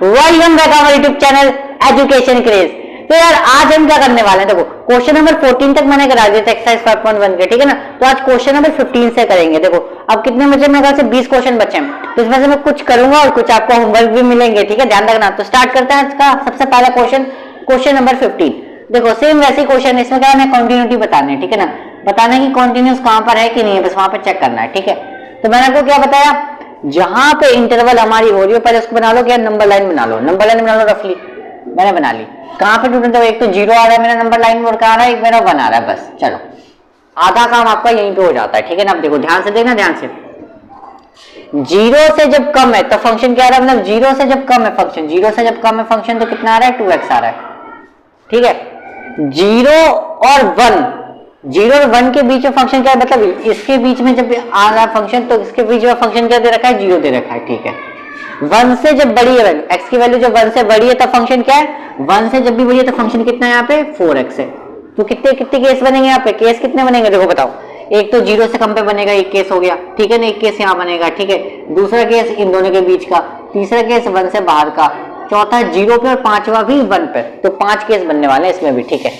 Welcome back our YouTube channel education craze. तो यार आज हम क्या करने वाले हैं, देखो क्वेश्चन नंबर 14 तक मैंने करा दिया था एक्सरसाइज 5.1 के, ठीक है ना। तो आज क्वेश्चन नंबर 15 से करेंगे। देखो अब कितने बचे, मेरे ख्याल से 20 क्वेश्चन बचे हैं, तो इसमें से मैं कुछ करूंगा और कुछ आपको होमवर्क भी मिलेंगे, ठीक है, ध्यान रखना। तो स्टार्ट करते हैं आज का सबसे पहला क्वेश्चन, क्वेश्चन नंबर 15। देखो सेम वैसे क्वेश्चन है, इसमें क्या है, कंटिन्यूटी बतानी है, ठीक है ना। बताना है कि कॉन्टिन्यूस कहां पर है कि नहीं है, बस वहां पर चेक करना है, ठीक है। तो मैंने आपको क्या बताया, जहां पे इंटरवल हमारी हो रही है पहले उसको बना लो, क्या नंबर लाइन बना लो, नंबर लाइन बना लो रफली। मैंने बना ली। कहां पे टूटने, तो एक तो 0 आ रहा है मेरा नंबर लाइन और कहां आ रहा है, एक मेरा 1 आ रहा है, बस चलो आधा काम आपका यहीं पे हो जाता है, ठीक है ना। अब देखो ध्यान से देखना, ध्यान से। 0 से जब कम है तो फंक्शन क्या आ रहा है, मतलब 0 से जब कम है फंक्शन, 0 से जब कम है फंक्शन तो कितना आ रहा है, 2x आ रहा है, ठीक है। 0 और 1, 0 और 1 के बीच में फंक्शन क्या है, मतलब इसके बीच में जब आ रहा है फंक्शन तो इसके बीच में फंक्शन क्या दे रखा है, 0 दे रखा है, ठीक है। 1 से जब बड़ी है x की वैल्यू, जब 1 से बड़ी है तब फंक्शन क्या है, 1 से जब भी बड़ी है तो फंक्शन कितना है यहाँ पे, 4x है। तो कितने कितने केस बनेंगे यहाँ पे, केस कितने बनेंगे, देखो बताओ। एक तो 0 से कम पे बनेगा, एक केस हो गया, ठीक है ना, एक केस यहाँ बनेगा, ठीक है। दूसरा केस इन दोनों के बीच का, तीसरा केस 1 से बाहर का, चौथा 0 पे और पांचवा भी 1 पे। तो 5 केस बनने वाले हैं इसमें भी, ठीक है।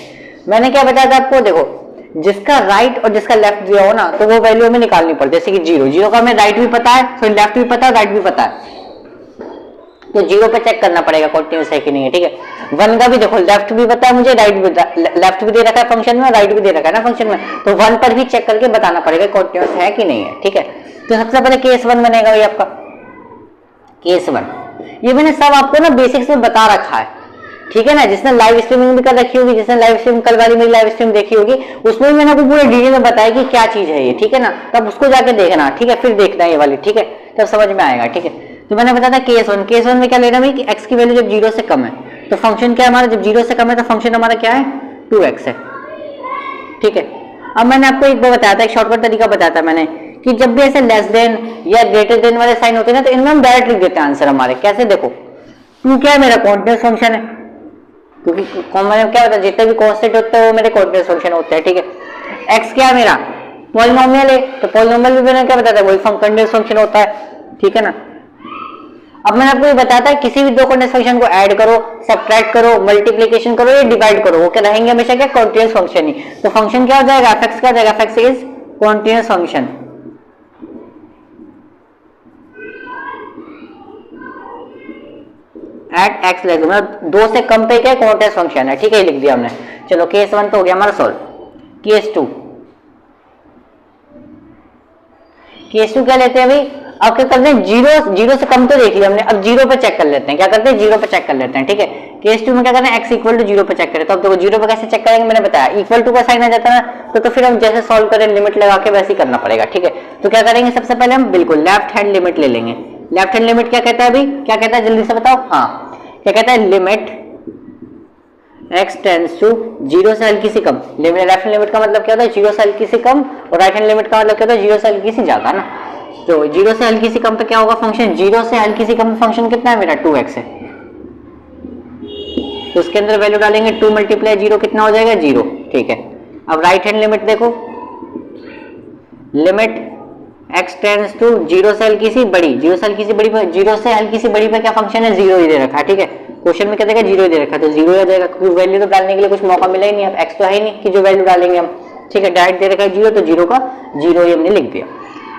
मैंने क्या बताया था आपको, देखो जिसका राइट और जिसका लेफ्ट दिया हो ना तो वो वैल्यू हमें निकालनी पड़ती है। जैसे कि 0 का हमें राइट भी पता है, फिर लेफ्ट भी पता है, राइट भी पता है, तो 0 पे चेक करना पड़ेगा कॉन्टिन्यूस है कि नहीं है, ठीक है। 1 का भी देखो लेफ्ट भी पता है मुझे, राइट भी, लेफ्ट भी दे रखा है फंक्शन में, राइट भी दे रखा है ना फंक्शन में, तो 1 पर भी चेक करके बताना पड़ेगा कॉन्टिन्यूस है कि नहीं है, ठीक है। तो सबसे पहले केस 1 बनेगा भाई आपका, केस 1। ये मैंने सब आपको ना बेसिक्स में बता रखा है, ठीक है ना। जिसने लाइव स्ट्रीमिंग भी कर रखी होगी, जिसने लाइव स्ट्रीम कल वाली मेरी लाइव स्ट्रीम देखी होगी, उसमें भी मैंने आपको पूरे डिटेल में बताया कि क्या चीज है ये, ठीक है ना। तब उसको जाके देखना, ठीक है, फिर देखना ये वाली, ठीक है, तब समझ में आएगा, ठीक है। तो मैंने बताया था केस 1, केस 1 में क्या लेना भाई कि x की वैल्यू जब 0 से कम है तो फंक्शन क्या है हमारा, जब 0 से कम है तो फंक्शन हमारा क्या है, 2x है, ठीक है। अब मैंने आपको एक बार बताया था, एक शॉर्टकट तरीका बताया था मैंने कि जब भी ऐसे लेस देन या ग्रेटर देन वाले साइन होते हैं ना तो इनमें हम डायरेक्ट लिख देते हैं आंसर हमारे। कैसे, देखो 2 क्या है मेरा कॉन्टिन्यूस फंक्शन है, क्योंकि मैंने क्या होता है जितने भी कांस्टेंट होते हैं वो मेरे कॉन्टिन्यूस फंक्शन होते हैं, ठीक है। x क्या है मेरा पॉलिनोमियल है, तो पॉलिनोमियल भी मैंने क्या बताया था, वही कॉन्टिन्यूस फंक्शन होता है, ठीक है ना। अब मैंने आपको ये बताया था किसी भी दो कॉन्टिन्यूस फंक्शन को ऐड करो, सब्ट्रैक्ट करो, मल्टीप्लिकेशन करो या डिवाइड करो, वो क्या रहेंगे हमेशा क्या, कॉन्टिन्यूस फंक्शन ही। तो फंक्शन क्या हो जाएगा, f(x) क्या हो जाएगा, f(x) is continuous function. At x ले दो, मतलब 2 से कम पे क्या कॉन्टिन्यूस फंक्शन है, ठीक है, लिख दिया हमने। चलो केस 1 तो हो गया हमारा सॉल्व। केस 2, केस 2 क्या लेते हैं भाई, अब क्या करते हैं, 0 से कम तो देख लिया हमने, अब 0 पे चेक कर लेते हैं। क्या करते हैं, 0 पे चेक कर लेते हैं, ठीक है। केस 2 में क्या करना है, x इक्वल टू 0 पे चेक करें। तो अब देखो 0 पे कैसे चेक करेंगे, मैंने बताया इक्वल टू का साइन आ जाता है ना, तो फिर हम जैसे सॉल्व करें लिमिट लगा के वैसे ही करना पड़ेगा, ठीक है। तो क्या करेंगे, सबसे पहले हम बिल्कुल लेफ्ट हैंड लिमिट ले लेंगे। लेफ्ट हैंड लिमिट क्या कहता है भाई, क्या कहता है जल्दी से बताओ, हाँ क्या कहता है, लिमिट x टेंड्स टू 0 से हल्की सी कम। लेफ्ट हैंड लिमिट का मतलब क्या होता है, 0 से हल्की सी कम, और राइट हैंड लिमिट का मतलब क्या होता है, 0 से हल्की सी ज्यादा ना। तो 0 से हल्की सी कम पे क्या होगा फंक्शन, 0 से हल्की सी कम फंक्शन कितना है मेरा, 2x है। तो उसके अंदर वैल्यू डालेंगे 2 मल्टीप्लाई 0 कितना हो जाएगा, 0, ठीक है। अब राइट हैंड लिमिट देखो, लिमिट x टेंड्स टू 0 से हल्की सी बड़ी, 0 से हल्की सी बड़ी पे, 0 से हल्की सी बड़ी पे क्या फंक्शन है, 0 ही दे रखा है, ठीक है। क्वेश्चन में क्या देगा, 0 ही दे रखा है, तो 0 ही जाएगा, क्योंकि वैल्यू तो डालने के लिए कुछ मौका मिला ही नहीं, अब x तो है ही नहीं कि जो वैल्यू डालेंगे हम, ठीक है। डायरेक्ट दे रखा है 0, तो 0 का 0 ही हमने लिख दिया।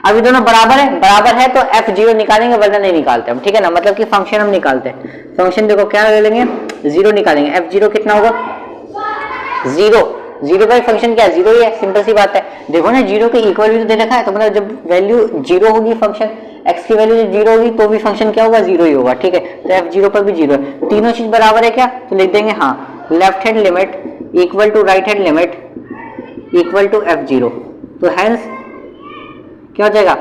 अब ये दोनों बराबर है, बराबर है तो f0 निकालेंगे, वरना नहीं निकालते हम, ठीक है ना। मतलब कि फंक्शन हम निकालते हैं, फंक्शन देखो क्या ले लेंगे, 0 निकालेंगे। f0 कितना होगा, 0 का फंक्शन क्या है, 0 ही है, सिंपल सी बात है। देखो ना 0 के इक्वल भी तो दे रखा है, तो मतलब जब वैल्यू 0 होगी फंक्शन x की वैल्यू 0 होगी तो भी फंक्शन क्या होगा, 0 ही होगा, ठीक है। तो f0 पर भी 0 है, तीनों चीज बराबर है क्या, तो लिख देंगे हाँ, left hand limit equal to right hand limit equal to f0। तो हेंस क्या हो जाएगा,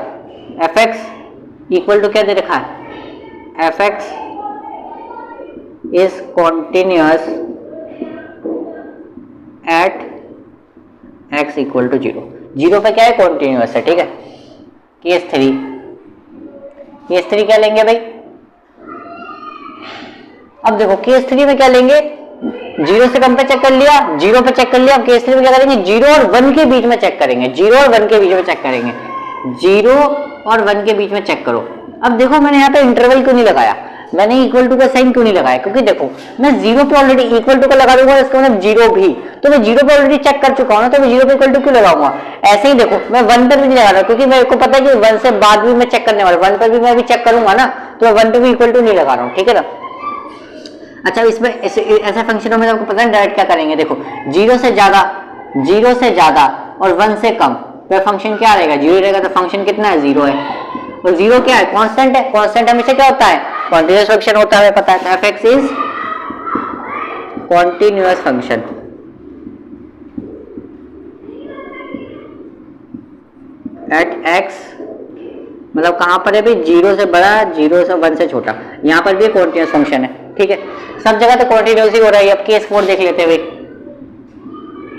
f(x) इक्वल टू क्या दे रखा है, f(x) is continuous at x equal to 0। 0 पे क्या है, कॉन्टिन्यूअस है, ठीक है। केस 3, केस 3 क्या लेंगे भाई, अब देखो केस 3 में क्या लेंगे, 0 से कम पे चेक कर लिया, 0 पे चेक कर लिया। अब केस 3 में क्या करेंगे, 0 और 1 के बीच में चेक करेंगे, 0 और 1 के बीच में चेक करेंगे, 0 और 1 के बीच में चेक करो। अब देखो मैंने यहाँ पे इंटरवल क्यों नहीं लगाया, मैंने इक्वल टू का साइन क्यों नहीं लगाया, क्योंकि देखो मैं जीरो पे ऑलरेडी इक्वल टू का लगा दूंगा, इसका मतलब जीरो भी, तो मैं जीरो पे ऑलरेडी चेक कर चुका हूं ना, तो मैं जीरो पे इक्वल टू क्यों लगाऊंगा। ऐसे ही देखो मैं वन पर भी नहीं लगा रहा, क्योंकि मेरे को पता है कि वन से बाद भी मैं चेक करने वाला, वन पर भी मैं भी चेक करूंगा ना, तो मैं वन पे भी इक्वल टू नहीं लगा रहा हूँ, ठीक है ना। अच्छा इसमें ऐसे फंक्शनों में आपको पता है डायरेक्ट क्या करेंगे, देखो जीरो से ज्यादा और वन से कम तो फंक्शन क्या रहेगा, जीरो रहेगा, तो फंक्शन कितना है, जीरो है। और जीरो क्या है, कांस्टेंट है, कांस्टेंट हमेशा क्या होता है, कॉन्टिन्यूअस फंक्शन होता है, पता है। F x is continuous function. At X मतलब कहां पर है भाई, जीरो से बड़ा, जीरो से वन से छोटा, यहां पर भी कॉन्टिन्यूअस फंक्शन है, ठीक है। सब जगह तो कॉन्टिन्यूअस ही हो रहा है। अब केस 4 देख लेते हैं भाई,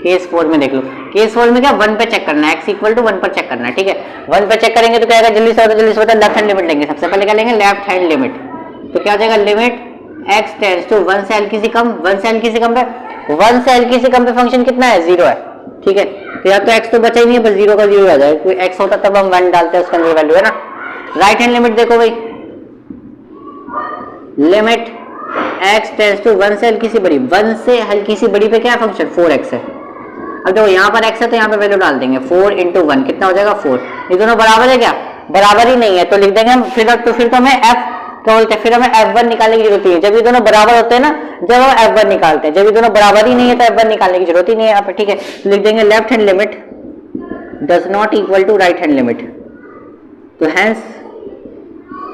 केस 4 में देख लो, केस 4 में क्या वन पे चेक करना है, x इक्वल टू वन पर चेक करना है, ठीक है। वन पे चेक करेंगे तो क्या आएगा, जल्दी से होता है लेफ्ट हैंड लिमिट लेंगे, सबसे पहले क्या लेंगे, लेफ्ट हैंड लिमिट, तो क्या हो जाएगा, limit x tends to one से हल्की सी कम, वन से हल्की सी कम पे, वन से हल्की सी कम पे फंक्शन कितना है, जीरो है, ठीक है। तो या तो x तो बचा ही नहीं है, बस जीरो का जीरो आ जाएगा, कोई x होता तब हम वन डालते हैं, उसका अंदर वैल्यू है ना। राइट हैंड लिमिट देखो भाई, limit x tends to one से हल्की सी बड़ी, वन से हल्की सी बड़ी पे क्या फंक्शन 4x है। अब देखो यहाँ पर x है तो यहाँ पे वैल्यू डाल देंगे, 4 इंटू वन कितना हो जाएगा 4, ये दोनों बराबर है क्या, बराबर ही नहीं है, तो लिख देंगे हम फिर तो हमें f क्या बोलते हैं, फिर हमें f1 निकालने की जरूरत नहीं है, जब ये दोनों बराबर होते हैं ना, जब हम f1 निकालते हैं, जब ये दोनों बराबर ही नहीं है तो f1 निकालने की जरूरत ही नहीं है यहाँ पे, ठीक है। तो लिख देंगे left hand limit does not equal to right hand limit, तो hence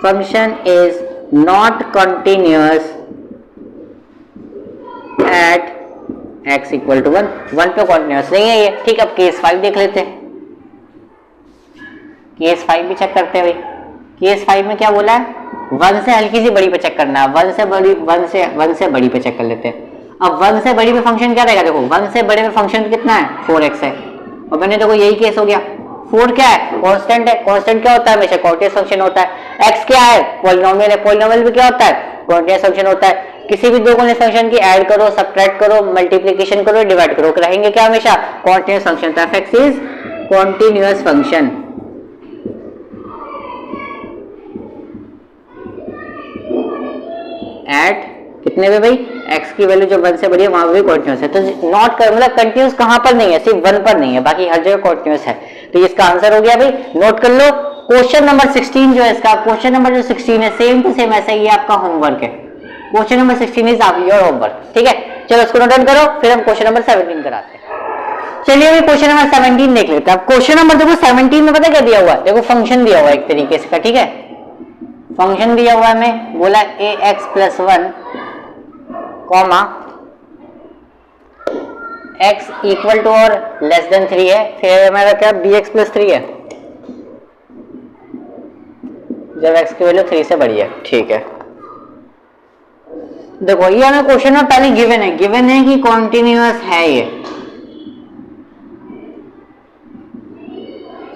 function is not continuous at x equal to one, one पे कॉन्टिन्यूअस नहीं है ये, ठीक है। अब केस 5 देख लेते हैं, केस 5 भी चेक करते हैं भाई। केस 5 में क्या बोला है, वन से हल्की सी बड़ी पे चेक करना है, वन से बड़ी पे चेक कर लेते हैं। अब वन से बड़ी पे फंक्शन क्या रहेगा, देखो वन से बड़े पे फंक्शन कितना है 4x है, और मैंने देखो यही केस हो गया, 4 क्या है, कांस्टेंट है, कांस्टेंट क्या होता है, हमेशा कॉन्टिन्यूअस फंक्शन होता है। x क्या है, पॉलिनोमियल है, पॉलिनोमियल भी क्या होता है, कॉन्टिन्यूअस फंक्शन होता है। किसी भी दो कॉन्टिन्यूअस फंक्शन की ऐड करो, सब्ट्रैक्ट करो, मल्टीप्लिकेशन करो, डिवाइड करो, रहेंगे क्या हमेशा कॉन्टिन्यूअस फंक्शन। तो f(x) is continuous function eight कितने पे भाई, x की वैल्यू जो 1 से बड़ी है वहां भी कॉन्टिन्यूअस है। तो नॉट कर मतलब कंटिन्यूअस कहां पर नहीं है, सिर्फ 1 पर नहीं है, बाकी हर जगह कॉन्टिन्यूअस है। तो इसका आंसर हो गया भाई, नोट कर लो। क्वेश्चन नंबर 16 जो है इसका, क्वेश्चन नंबर जो 16 है सेम टू सेम ऐसा ही है, आपका होमवर्क है। Question number 16 is your homework, ठीक है। चलो इसको नोट डाउन करो, फिर हम क्वेश्चन नंबर 17 कराते हैं। चलिए अभी क्वेश्चन नंबर 17 देख लेते हैं। अब क्वेश्चन नंबर देखो 17 में पता क्या दिया हुआ है, देखो फंक्शन दिया हुआ है एक तरीके से का, ठीक है। फंक्शन दिया हुआ है, हमें बोला ax + 1 comma x equal to और लेस देन 3 है, फिर हमारा क्या bx + 3 है जब x की वैल्यू 3 से बड़ी है, ठीक है। देखो ये हमें क्वेश्चन में पहले गिवन है कि कॉन्टिन्यूअस है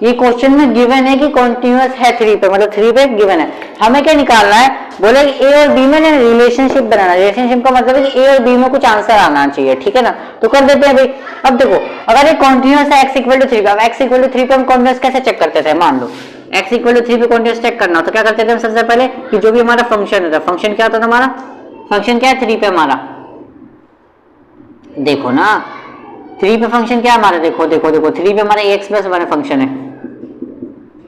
ये क्वेश्चन में गिवन है कि कॉन्टिन्यूअस है 3 पे, मतलब 3 पे गिवन है। हमें क्या निकालना है, बोले ए और बी में रिलेशनशिप बनाना। रिलेशनशिप का मतलब है कि ए और बी में कुछ आंसर आना चाहिए, ठीक है ना। तो कर देते हैं भाई। अब देखो अगर ये कॉन्टिन्यूअस है x = 3 पे, अब x = 3 पे हम कॉन्टिन्यूअस कैसे चेक करते थे, मान लो x = 3 पे कॉन्टिन्यूअस चेक करना हो तो क्या करते थे हम सबसे पहले कि जो भी हमारा फंक्शन होता है, फंक्शन क्या होता था हमारा, फंक्शन क्या है 3 पे हमारा, देखो ना 3 पे फंक्शन क्या है हमारा, देखो 3 पे हमारा ax + 1 फंक्शन है,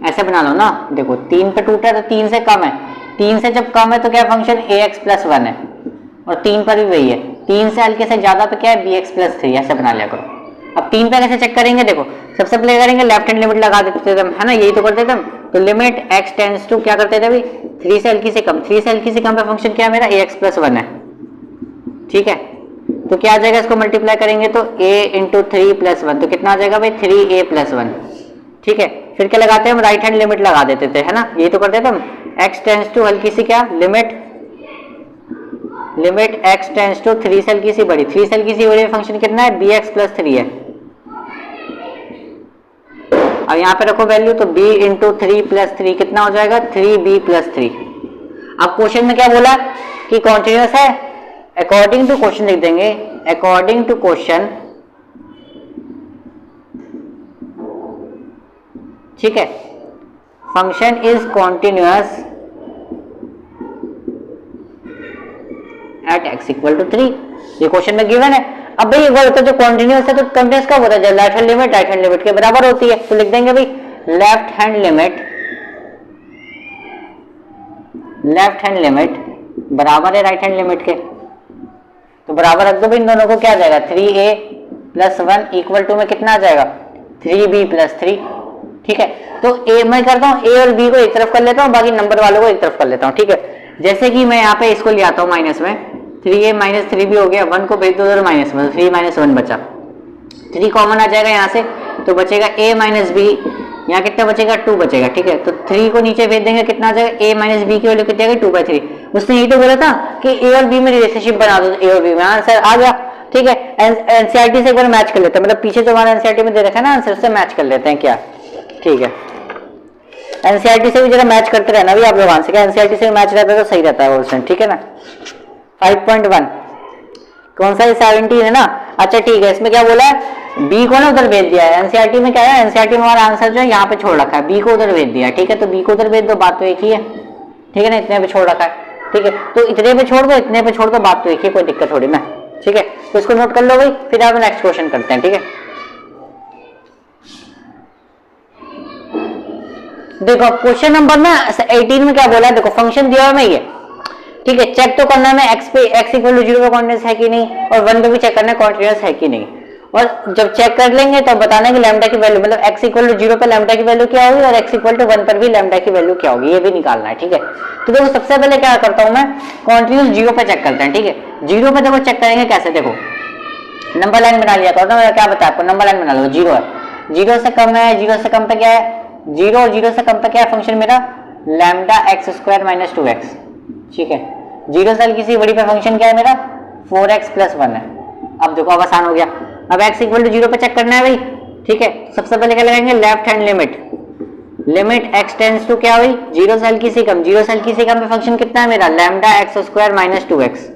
ऐसे बना लो ना। देखो 3 पे टूटा है तो 3 से कम है, 3 से जब कम है तो क्या फंक्शन ax + 1 है, और 3 पर भी वही है। 3 से हल्के से ज्यादा पे क्या है bx + 3, ऐसे बना लिया करो। अब 3 पे कैसे चेक करेंगे, देखो सबसे पहले करेंगे लेफ्ट हैंड लिमिट लगा देते थे हम, है ना, यही तो करते थे हम। तो लिमिट x टेंड्स टू क्या करते थे भाई 3 से हल्की से कम, 3 से हल्की से कम पे फंक्शन क्या है मेरा ax + 1 है, ठीक है। तो क्या आ जाएगा, इसको मल्टीप्लाई करेंगे तो a × 3 + 1, तो कितना आ जाएगा भाई 3a + 1, ठीक है। फिर क्या लगाते हैं हम, राइट हैंड लिमिट लगा देते थे, है ना, यही तो करते थे हम। x टेंड्स टू हल्की सी क्या लिमिट x टेंड्स टू 3 से हल्की सी बड़ी, 3 से हल्की सी बड़ी फंक्शन कितना है bx + 3 है। अब यहाँ पे रखो वैल्यू, तो b × 3 + 3 कितना हो जाएगा 3b + 3। अब क्वेश्चन में क्या बोला कि कॉन्टिन्यूअस है, अकॉर्डिंग टू क्वेश्चन लिख देंगे, अकॉर्डिंग टू क्वेश्चन, ठीक है, function is continuous at x equal to 3। ये क्वेश्चन में गिवन है। अब भाई एक बार होता है जो कॉन्टिन्यूअस है तो कंटिन्यूअस कब होता है, जब लेफ्ट हैंड लिमिट के बराबर होती है। तो लिख देंगे भाई लेफ्ट हैंड लिमिट बराबर है राइट हैंड लिमिट के, तो बराबर रख दो भाई इन दोनों को। क्या आ जाएगा 3a प्लस 1 इक्वल टू में कितना आ जाएगा 3b प्लस 3। ठीक है, तो a मैं करता हूँ a और b को एक तरफ कर लेता हूँ, बाकी नंबर वालों को एक तरफ कर लेता हूँ। ठीक है, जैसे कि मैं यहाँ पे इसको ले आता हूँ माइनस में, 3a माइनस 3b हो गया, 1 को भेज दो उधर माइनस में, 3 माइनस 1 बचा, 3 कॉमन आ जाएगा यहाँ से, तो बचेगा a माइनस b, यहाँ कितना बचेगा 2 बचेगा। ठीक है, तो 3 को नीचे भेज देंगे, कितना आ जाएगा a माइनस b की वैल्यू कितनी आएगी 2/3। उसने यही तो बोला था कि a और b में रिलेशनशिप बना दो, a और b में आंसर आ गया। ठीक है, एनसीईआरटी से एक बार मैच कर लेते हैं, मतलब पीछे जो हमारा एनसीईआरटी में दे रखा है ना आंसर, उससे मैच कर लेते हैं क्या। ठीक है, एनसीईआरटी से भी जरा मैच करते रहना भी आप लोग आंसर, क्या एनसीईआरटी से मैच रहता है तो सही रहता है क्वेश्चन। ठीक है ना। 5.1 कौन सा, 17 है ना। अच्छा ठीक है, इसमें क्या बोला है बी को ना उधर भेज दिया है। एनसीईआरटी में क्या है, एनसीईआरटी में हमारा आंसर जो है यहाँ पे छोड़ रखा है, बी को उधर भेज दिया है। ठीक है, तो बी को उधर भेज दो, बात तो एक ही है। ठीक है ना, इतने पे छोड़ रखा है। ठीक है, तो इतने पे छोड़ दो, इतने पे छोड़ दो, बात तो एक ही, कोई दिक्कत थोड़ी ना। ठीक है, तो इसको नोट कर लो भाई, फिर आप नेक्स्ट क्वेश्चन करते हैं। ठीक है, देखो क्वेश्चन नंबर ना 18 में क्या बोला है, देखो फंक्शन दिया हुआ है ये। ठीक है, चेक तो करना है मैं x पे x इक्वल टू 0 पे कॉन्टिन्यूअस है कि नहीं, और 1 पे भी चेक करना है कॉन्टिन्यूअस है कि नहीं। और जब चेक कर लेंगे तो बताना है कि लैम्डा की वैल्यू, मतलब x इक्वल टू 0 पे लैम्डा की वैल्यू क्या होगी और x इक्वल टू 1 पर भी लैम्डा की वैल्यू क्या होगी, ये भी निकालना है। ठीक है, तो देखो सबसे पहले क्या करता हूं मैं, कॉन्टिन्यूअस 0 पे चेक करते हैं। ठीक है, 0 पे देखो चेक करेंगे कैसे, देखो नंबर लाइन बना लिया करो ना, क्या बताया आपको, नंबर लाइन बना लो। 0 है, 0 से कम है, 0 से कम पे क्या है 0, और 0 से कम पे क्या है फंक्शन मेरा lambda x square minus 2x। ठीक है, 0 से किसी बड़ी पे फंक्शन क्या है मेरा 4x प्लस 1 है। अब देखो अब आसान हो गया, अब x इक्वल टू 0 पे चेक करना है भाई। ठीक है, सबसे पहले क्या लगाएंगे left hand limit x tends to क्या हुई 0 से हल्की सी कम, 0 से हल्की सी कम पे फंक्शन कितना है मेरा lambda x square minus 2x।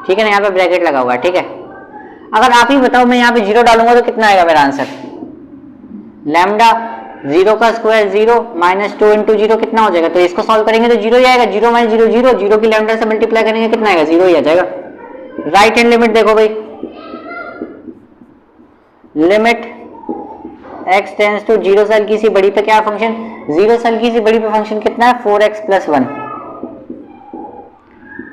ठीक है ना, यहाँ पे ब्रैकेट लगा हुआ है। ठीक है, अगर आप ही बताओ मैं यहाँ पे 0 डालूंगा तो कितना आएगा मेरा आंसर, लैम्डा 0 का स्क्वायर 0 माइनस 2 इंटू 0 कितना हो जाएगा, तो इसको सॉल्व करेंगे तो 0 ही आएगा, 0 माइनस 0 0, 0 की लैम्डा से मल्टीप्लाई करेंगे कितना आएगा 0 ही आ जाएगा। राइट हैंड लिमिट देखो भाई, लिमिट x टेंड्स टू 0 से हल्की सी बड़ी पे क्या फंक्शन 0 से हल्की सी बड़ी पे फंक्शन कितना है 4x प्लस 1।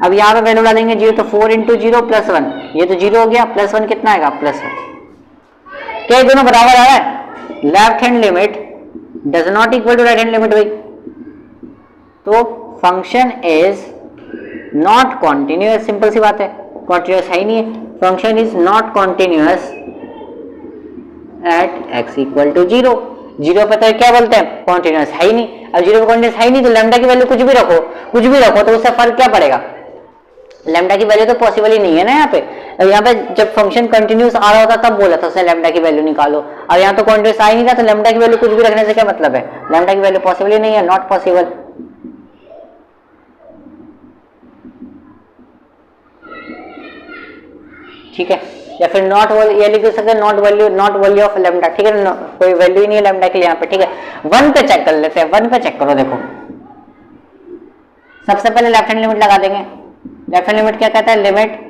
अब यहाँ पे वैल्यू डालेंगे 0, तो 4 इंटू 0 प्लस 1, ये तो 0 हो गया, प्लस 1 कितना आएगा प्लस 1। क्या दोनों बराबर आ रहा है, left hand limit does not equal to right hand limit भाई, तो function is not continuous, simple सी बात है, कॉन्टिन्यूअस है ही नहीं है, function is not continuous at x equal to 0। 0 पे तो क्या बोलते हैं कॉन्टिन्यूअस है ही नहीं, अब 0 पे कॉन्टिन्यूअस है ही नहीं तो लैम्डा की वैल्यू कुछ भी रखो तो उससे फर्क क्या पड़ेगा, लैम्डा की वैल्यू तो पॉसिबल ही नहीं है ना यहाँ पे। अब यहाँ पे जब फंक्शन कंटिन्यूअस आ रहा होता तब बोला था उसने लैम्डा की वैल्यू निकालो, अब यहाँ तो कंटिन्यूअस आ ही नहीं रहा तो लैम्डा की वैल्यू कुछ भी रखने से क्या मतलब है, लैम्डा की वैल्यू पॉसिबल ही नहीं है, नॉट पॉसिबल। ठीक है, या फिर नॉट ये लिख सकते हैं नॉट वैल्यू ऑफ लैम्डा। ठीक है, कोई वैल्यू ही नहीं है लैम्डा के लिए यहाँ पे। ठीक है, 1 पे चेक कर लेते हैं, 1 पे चेक करो, देखो सबसे पहले लेफ्ट हैंड लिमिट लगा देंगे। लेफ्ट हैंड लिमिट क्या कहता है, लिमिट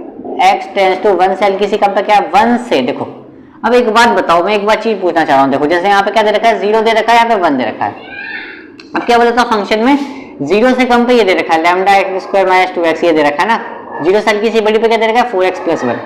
x टेंड्स टू 1 से हल्की सी कम पे क्या 1 से। देखो अब एक बात बताओ, मैं एक बात चीज पूछना चाह रहा हूँ, देखो जैसे यहाँ पे क्या दे रखा है 0 दे रखा है, यहाँ पे 1 दे रखा है। अब क्या बोलता हूँ फंक्शन में 0 से कम पे ये दे रखा है lambda x square minus 2x, ये दे रखा है ना, 0 से हल्की सी बड़ी पे क्या दे रखा है 4x प्लस 1।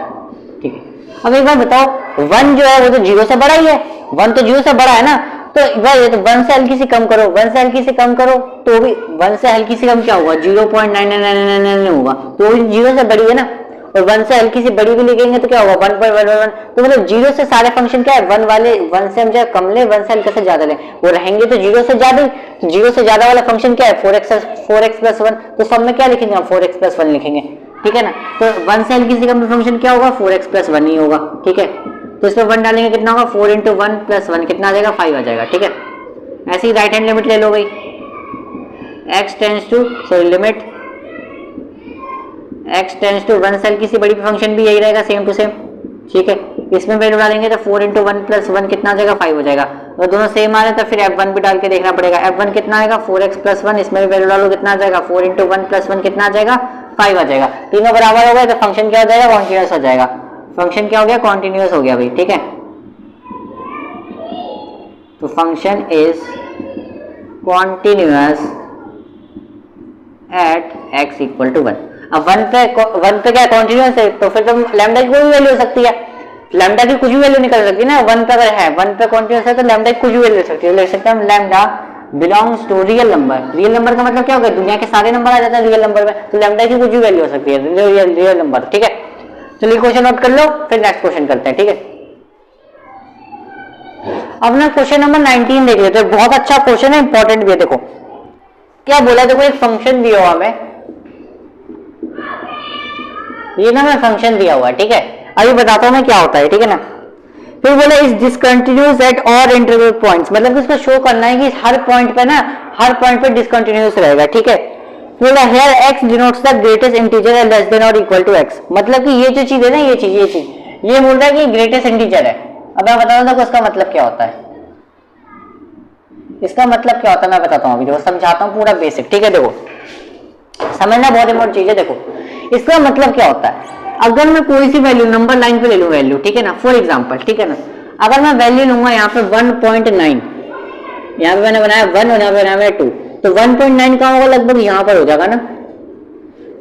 ठीक है, अब एक बार बताओ 1 जो है वो तो 0 से बड़ा ही है, 1 तो 0 से बड़ा है ना, तो ये तो 1 से हल्की सी कम करो, 1 से हल्की सी कम करो तो भी 1 से हल्की सी कम क्या होगा 0.9999 होगा, तो 0 से बड़ी है ना, और 1 से हल्की सी बड़ी भी लिखेंगे तो क्या होगा 1.111। तो मतलब 0 से सारे फंक्शन क्या है 1 वाले, 1 से हम जो कम ले 1 से हल्का से ज्यादा ले, वो रहेंगे तो 0 से ज्यादा, तो 0 से ज्यादा वाला फंक्शन क्या है 4x प्लस 1, तो सब में क्या लिखेंगे हम 4x प्लस 1 लिखेंगे। ठीक है ना, तो 1 से हल्की सी कम फंक्शन क्या होगा 4x प्लस 1 ही होगा। ठीक है, तो इसमें 1 डालेंगे कितना होगा 4 इंटू 1 प्लस 1 कितना आ जाएगा 5 आ जाएगा। ठीक है, ऐसे ही राइट हैंड लिमिट ले लो भाई, x tends to limit x tends to 1 से हल्की सी बड़ी फंक्शन भी यही रहेगा सेम टू सेम। ठीक है, इसमें वैल्यू डालेंगे तो 4 इंटू 1 प्लस 1 कितना आ जाएगा 5 हो जाएगा, और दोनों सेम आ रहे तो फिर f1 भी डाल के देखना पड़ेगा, f1 कितना आएगा 4x प्लस 1, इसमें भी वैल्यू डालो कितना आ जाएगा 4 इंटू 1 प्लस 1 कितना आ जाएगा 5 आ जाएगा। तीनों बराबर हो गए तो फंक्शन क्या हो जाएगा, कॉन्टिन्यूस हो जाएगा। फंक्शन क्या हो गया, कॉन्टिन्यूस हो गया भाई, ठीक है। तो function is continuous at x equal to 1। अब 1 पे क्या कॉन्टिन्यूस है, तो फिर तो लैम्डा की कोई भी वैल्यू हो सकती है, लैम्डा की कुछ भी वैल्यू निकल सकती है ना। 1 पे अगर है, 1 पे कॉन्टिन्यूस है तो लैम्डा की कुछ भी वैल्यू हो सकती है। लिख सकते हैं हम lambda belongs to real number. Real number का मतलब क्या होगा, दुनिया के सारे नंबर आ जाते हैं रियल नंबर में, तो लैम्डा की कुछ भी वैल्यू हो सकती है रियल नंबर, ठीक है। चलिए क्वेश्चन नोट कर लो, फिर नेक्स्ट क्वेश्चन करते हैं, ठीक है। अब ना क्वेश्चन नंबर 19 देख लेते हैं, बहुत अच्छा क्वेश्चन है, इंपॉर्टेंट भी है। देखो क्या बोला, देखो एक फंक्शन दिया हुआ हमें, ये ना मैं फंक्शन दिया हुआ है, ठीक है। अभी बताता हूं मैं क्या होता है, ठीक है ना। फिर बोला is discontinuous at all interval points, मतलब इसको शो करना है कि हर पॉइंट पे ना, हर पॉइंट पे डिसकंटिन्यूअस रहेगा, ठीक है। बोला here x denotes the greatest integer है लेस देन और इक्वल टू x, मतलब कि ये जो चीज है ना, ये चीज ये बोल रहा है कि ग्रेटेस्ट इंटीजर है। अब मैं बताता हूं इसका मतलब क्या होता है, इसका मतलब क्या होता है मैं बताता हूं, अभी देखो समझाता हूं पूरा बेसिक, ठीक है। देखो समझना बहुत इंपॉर्टेंट चीज है। देखो इसका मतलब क्या होता है, अगर मैं कोई सी वैल्यू नंबर लाइन पे ले लूं वैल्यू, ठीक है ना, फॉर एग्जांपल, ठीक है ना, अगर मैं वैल्यू लूंगा यहाँ पे 1.9, यहाँ पे मैंने बनाया 1 और यहाँ पे बनाया 2, तो 1.9 कहाँ होगा, लगभग यहाँ पर हो जाएगा ना।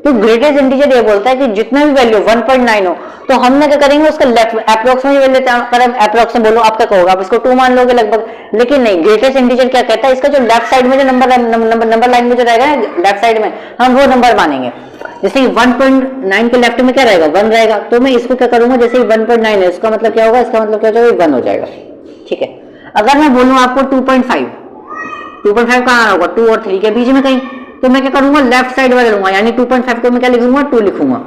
तो ग्रेटेस्ट इंटीजर ये बोलता है कि जितना भी वैल्यू 1.9 हो, तो हम क्या करेंगे, उसका लेफ्ट अप्रोक्स में वैल्यू करें, अप्रोक्स में बोलो आप क्या कहोगे, आप इसको 2 मान लोगे लगभग, लेकिन नहीं, ग्रेटेस्ट इंटीजर क्या कहता है, इसका जो लेफ्ट साइड में जो नंबर लाइन में जो रहेगा लेफ्ट साइड में, हम वो नंबर मानेंगे। जैसे 1.9 के लेफ्ट में क्या रहेगा, 1 रहेगा, तो मैं इसको क्या करूंगा, जैसे 1.9 है, इसका मतलब क्या होगा, इसका मतलब क्या हो जाएगा, 1 हो जाएगा, ठीक है। अगर मैं बोलूं आपको 2.5 कहाँ होगा, 2 और 3 के बीच में कहीं, तो मैं क्या करूंगा, लेफ्ट साइड वाले लूंगा, यानी 2.5 को मैं क्या लिखूंगा, 2 लिखूंगा।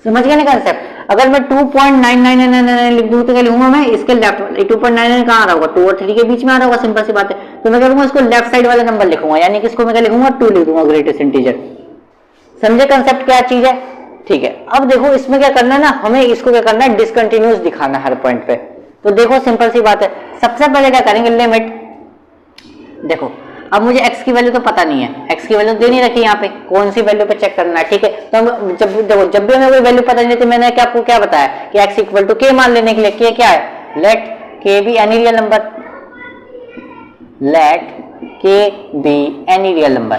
समझ गया ना कंसेप्ट। अगर मैं 2.9999 लिख दूं तो क्या लिखूंगा मैं, इसके लेफ्ट वाले 2.99 कहाँ आ रहा होगा, 2 और 3 के बीच में आ रहा होगा, सिंपल सी बात है। तो मैं करूंगा इसको लेफ्ट साइड वाला नंबर लिखूंगा, यानी कि इसको मैं क्या लिखूंगा, 2 लिख दूंगा, ग्रेटेस्ट इंटीजर। समझे कंसेप्ट क्या चीज है, ठीक है। अब देखो इसमें क्या करना है ना, हमें इसको क्या करना है, डिसकंटिन्यूअस दिखाना है हर पॉइंट पे। तो देखो सिंपल सी बात है, सबसे पहले क्या करेंगे, लिमिट। देखो अब मुझे x की वैल्यू तो पता नहीं है, x की वैल्यू दे नहीं रखी यहाँ पे, कौन सी वैल्यू पे चेक करना है, ठीक है। तो हम जब भी हमें कोई वैल्यू पता नहीं थी, मैंने आपको क्या बताया कि x इक्वल टू k मान लेने के लिए, k क्या है, let k be any real number, let k be any real number,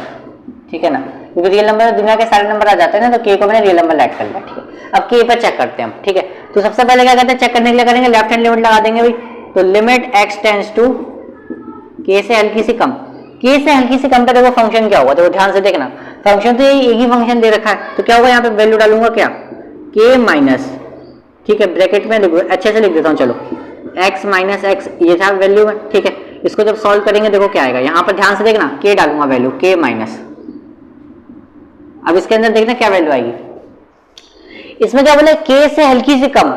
ठीक है ना, क्योंकि रियल नंबर दुनिया के सारे नंबर आ जाते हैं ना, तो k को मैंने रियल नंबर लेट कर लिया, ठीक है। अब k पर चेक करते हैं हम, ठीक है। तो सबसे पहले क्या करते हैं, चेक करने के लिए करेंगे लेफ्ट हैंड लिमिट लगा देंगे भाई, तो limit x tends to k से हल्की सी कम, k से हल्की से कम पे देखो फंक्शन क्या होगा, देखो ध्यान से देखना, फंक्शन तो एक ही फंक्शन दे रखा है, तो क्या होगा, यहाँ पे वैल्यू डालूंगा क्या, k माइनस, ठीक है, ब्रैकेट में अच्छे से लिख देता हूँ, चलो x माइनस एक्स, ये था वैल्यू में, ठीक है। इसको जब सॉल्व करेंगे देखो क्या आएगा, यहाँ पर ध्यान से देखना, k डालूंगा वैल्यू k माइनस, अब इसके अंदर देखना क्या वैल्यू आएगी, इसमें क्या बोला, k से हल्की सी कम,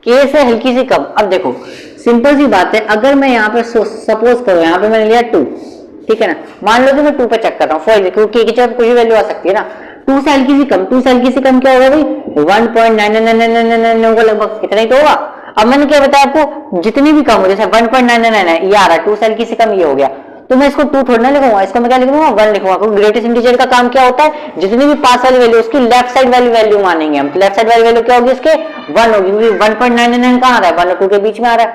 k से हल्की सी कम। अब देखो सिंपल सी बात है, अगर मैं यहाँ पे सपोज करो, यहाँ पे मैंने लिया 2, ठीक है ना, मान लो कि मैं 2 पे चेक कर रहा हूँ, फॉर क्योंकि की जगह कोई वैल्यू आ सकती है ना, 2 से हल्की सी कम, 2 से हल्की सी कम क्या होगा भाई, 1.9999 होगा लगभग, इतना ही तो होगा। अब मैंने क्या बताया आपको, जितनी भी कम हो, जैसे 1.999 है ये आ रहा है, 2 से हल्की सी कम ये हो गया, तो मैं इसको 2 थोड़ा ना लिखूंगा, इसको मैं क्या लिखूंगा, 1 लिखूंगा, क्योंकि ग्रेटेस्ट इंटीजर का काम क्या होता है, जितनी भी पास वाली वैल्यू उसकी लेफ्ट साइड वाली वैल्यू मानेंगे हम, लेफ्ट साइड वाली वैल्यू क्या होगी इसके, 1 होगी, क्योंकि 1.99 कहाँ आ रहा है, 1 और 2 के बीच में आ रहा है।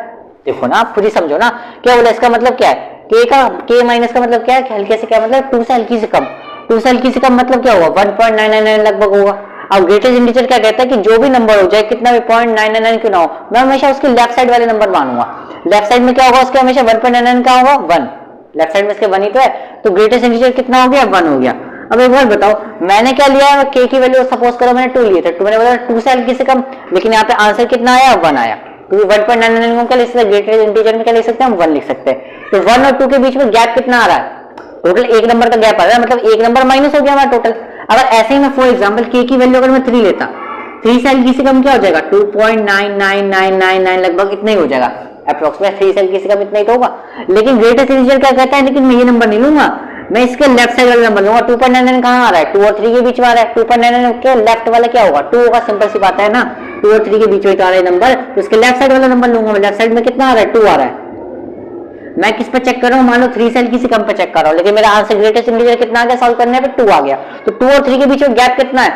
देखो ना आप खुद ही समझो ना, क्या बोला, इसका मतलब क्या है, k माइनस का मतलब क्या है, हल्के से क्या मतलब, 2 से हल्की से कम, 2 से हल्की से कम मतलब क्या होगा, 1.999 लगभग होगा। अब ग्रेटेस्ट इंटीजर क्या कहता है कि जो भी नंबर हो जाए, कितना भी 0.999 क्यों ना हो, मैं हमेशा उसके लेफ्ट साइड वाले नंबर मानूंगा। लेफ्ट साइड में क्या होगा उसके, हमेशा 1.99 का होगा 1, लेफ्ट साइड में इसके 1 ही तो है, तो ग्रेटेस्ट इंटीजर कितना हो गया, 1 हो गया। अब एक बार बताओ, मैंने क्या लिया है, k की वैल्यू सपोज करो मैंने 2 लिए थे, 2 मैंने बोला 2 से हल्की से कम, लेकिन यहाँ पे आंसर कितना आया, 1 आया, क्योंकि 1.99 को क्या लिख सकते हैं, ग्रेटेस्ट इंटीजर में क्या लिख सकते हैं, हम 1 लिख सकते हैं। तो 1 और 2 के बीच में गैप कितना आ रहा है, टोटल 1 नंबर का गैप आ रहा है, मतलब 1 नंबर माइनस हो गया हमारा टोटल। अगर ऐसे ही मैं फॉर एग्जांपल k की वैल्यू अगर मैं 3 लेता, 3 से हल्की से कम क्या हो जाएगा, 2.9999 लगभग इतना ही हो जाएगा, अप्रोक्सीमेट 3 से हल्की से कम इतना ही तो होगा। लेकिन ग्रेटेस्ट इंटीजर क्या कहता है, लेकिन मैं ये नंबर नहीं लूंगा, मैं इसके लेफ्ट साइड वाला नंबर लूंगा। 2.99 कहाँ आ रहा है, 2 और 3 के बीच में आ रहा है, 2.99 के लेफ्ट वाला क्या होगा, 2 होगा, सिंपल सी बात है ना, 2 और 3 के बीच में आ रहा है नंबर, तो इसके लेफ्ट साइड वाला नंबर लूंगा मैं, लेफ्ट साइड में कितना आ रहा है, 2 आ रहा है। मैं किस पे चेक कर रहा हूँ, मान लो 3 से हल्की सी कम पे चेक कर रहा हूँ, लेकिन मेरा आंसर ग्रेटेस्ट इंटीजर कितना आ गया सॉल्व करने पे 2 आ गया। तो 2 और 3 के बीच में गैप कितना है,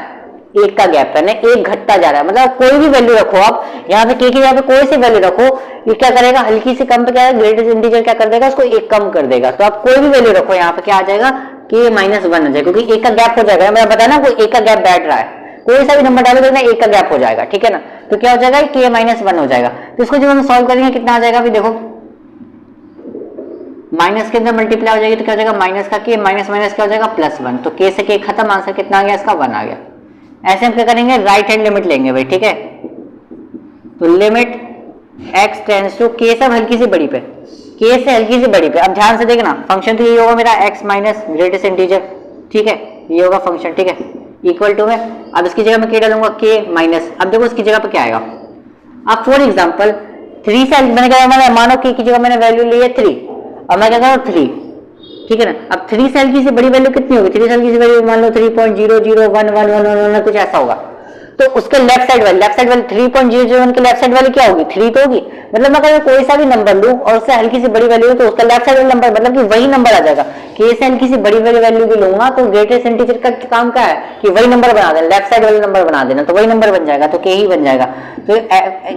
1 का गैप है ना, 1 घटता जा रहा है। मतलब कोई भी वैल्यू रखो आप यहाँ पे, के की जगह पे कोई सी वैल्यू रखो, ये क्या करेगा, हल्की सी कम पे क्या है, ग्रेटेस्ट इंटीजर क्या कर देगा, उसको 1 कम कर देगा। तो आप कोई भी वैल्यू रखो यहाँ पे क्या आ जाएगा, के माइनस 1 आ जाएगा, क्योंकि 1 का गैप हो जाएगा। मैंने बताया ना, कोई 1 का गैप बैठ रहा है, कोई सा भी नंबर डालो तो 1 का गैप हो जाएगा, ठीक है ना। तो क्या हो जाएगा, के माइनस 1 हो जाएगा। तो इसको जब हम सॉल्व करेंगे कितना आ जाएगा, अभी देखो माइनस के अंदर मल्टीप्लाई हो जाएगी तो क्या हो जाएगा, माइनस का के माइनस माइनस क्या हो जाएगा, +1। तो के से के खत्म, आंसर कितना आ गया इसका, 1 आ गया। ऐसे हम क्या करेंगे, राइट हैंड लिमिट लेंगे भाई, ठीक है। तो लिमिट x टेंड्स टू के, सब हल्की सी बड़ी पे, के से हल्की सी बड़ी पे। अब ध्यान से देखना, फंक्शन तो ये होगा मेरा x माइनस ग्रेटेस्ट इंटीजर, ठीक है, ये होगा फंक्शन, ठीक है, इक्वल टू में। अब इसकी जगह मैं क्या डालूंगा, के माइनस। अब देखो इसकी जगह पे क्या आएगा, अब फॉर एग्जांपल 3 से मैंने क्या, मानो के की जगह मैंने वैल्यू ली है 3, अब मैं क्या करूँ 3, ठीक है ना। अब 3 से हल्की सी बड़ी वैल्यू कितनी होगी, 3 से हल्की सी वैल्यू मान लो 3.0011111 कुछ ऐसा होगा। तो उसके लेफ्ट साइड वाली 3.001 के लेफ्ट साइड वाली क्या होगी, 3 तो होगी। मतलब मैं अगर कोई सा भी नंबर लूं और उससे हल्की सी बड़ी वैल्यू तो उसका लेफ्ट साइड वाला नंबर मतलब कि वही नंबर आ जाएगा। के से हल्की सी बड़ी वैल्यू भी लूंगा तो ग्रेटेस्ट इंटीजर का काम क्या है कि वही नंबर बना देना, लेफ्ट साइड वाला नंबर बना देना, तो वही नंबर बन जाएगा, तो के ही बन जाएगा। तो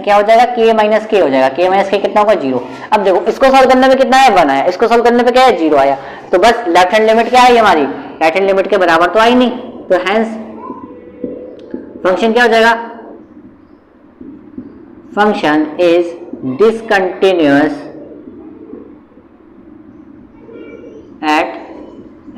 क्या हो जाएगा, के माइनस के हो जाएगा, के माइनस के कितना होगा, 0। अब देखो इसको सॉल्व करने में कितना है, 1 आया, इसको सॉल्व करने पे क्या है, 0 आया। तो बस लेफ्ट हैंड लिमिट क्या है हमारी, राइट हैंड लिमिट के बराबर तो आई नहीं, तो हेंस फंक्शन क्या हो जाएगा, function is discontinuous at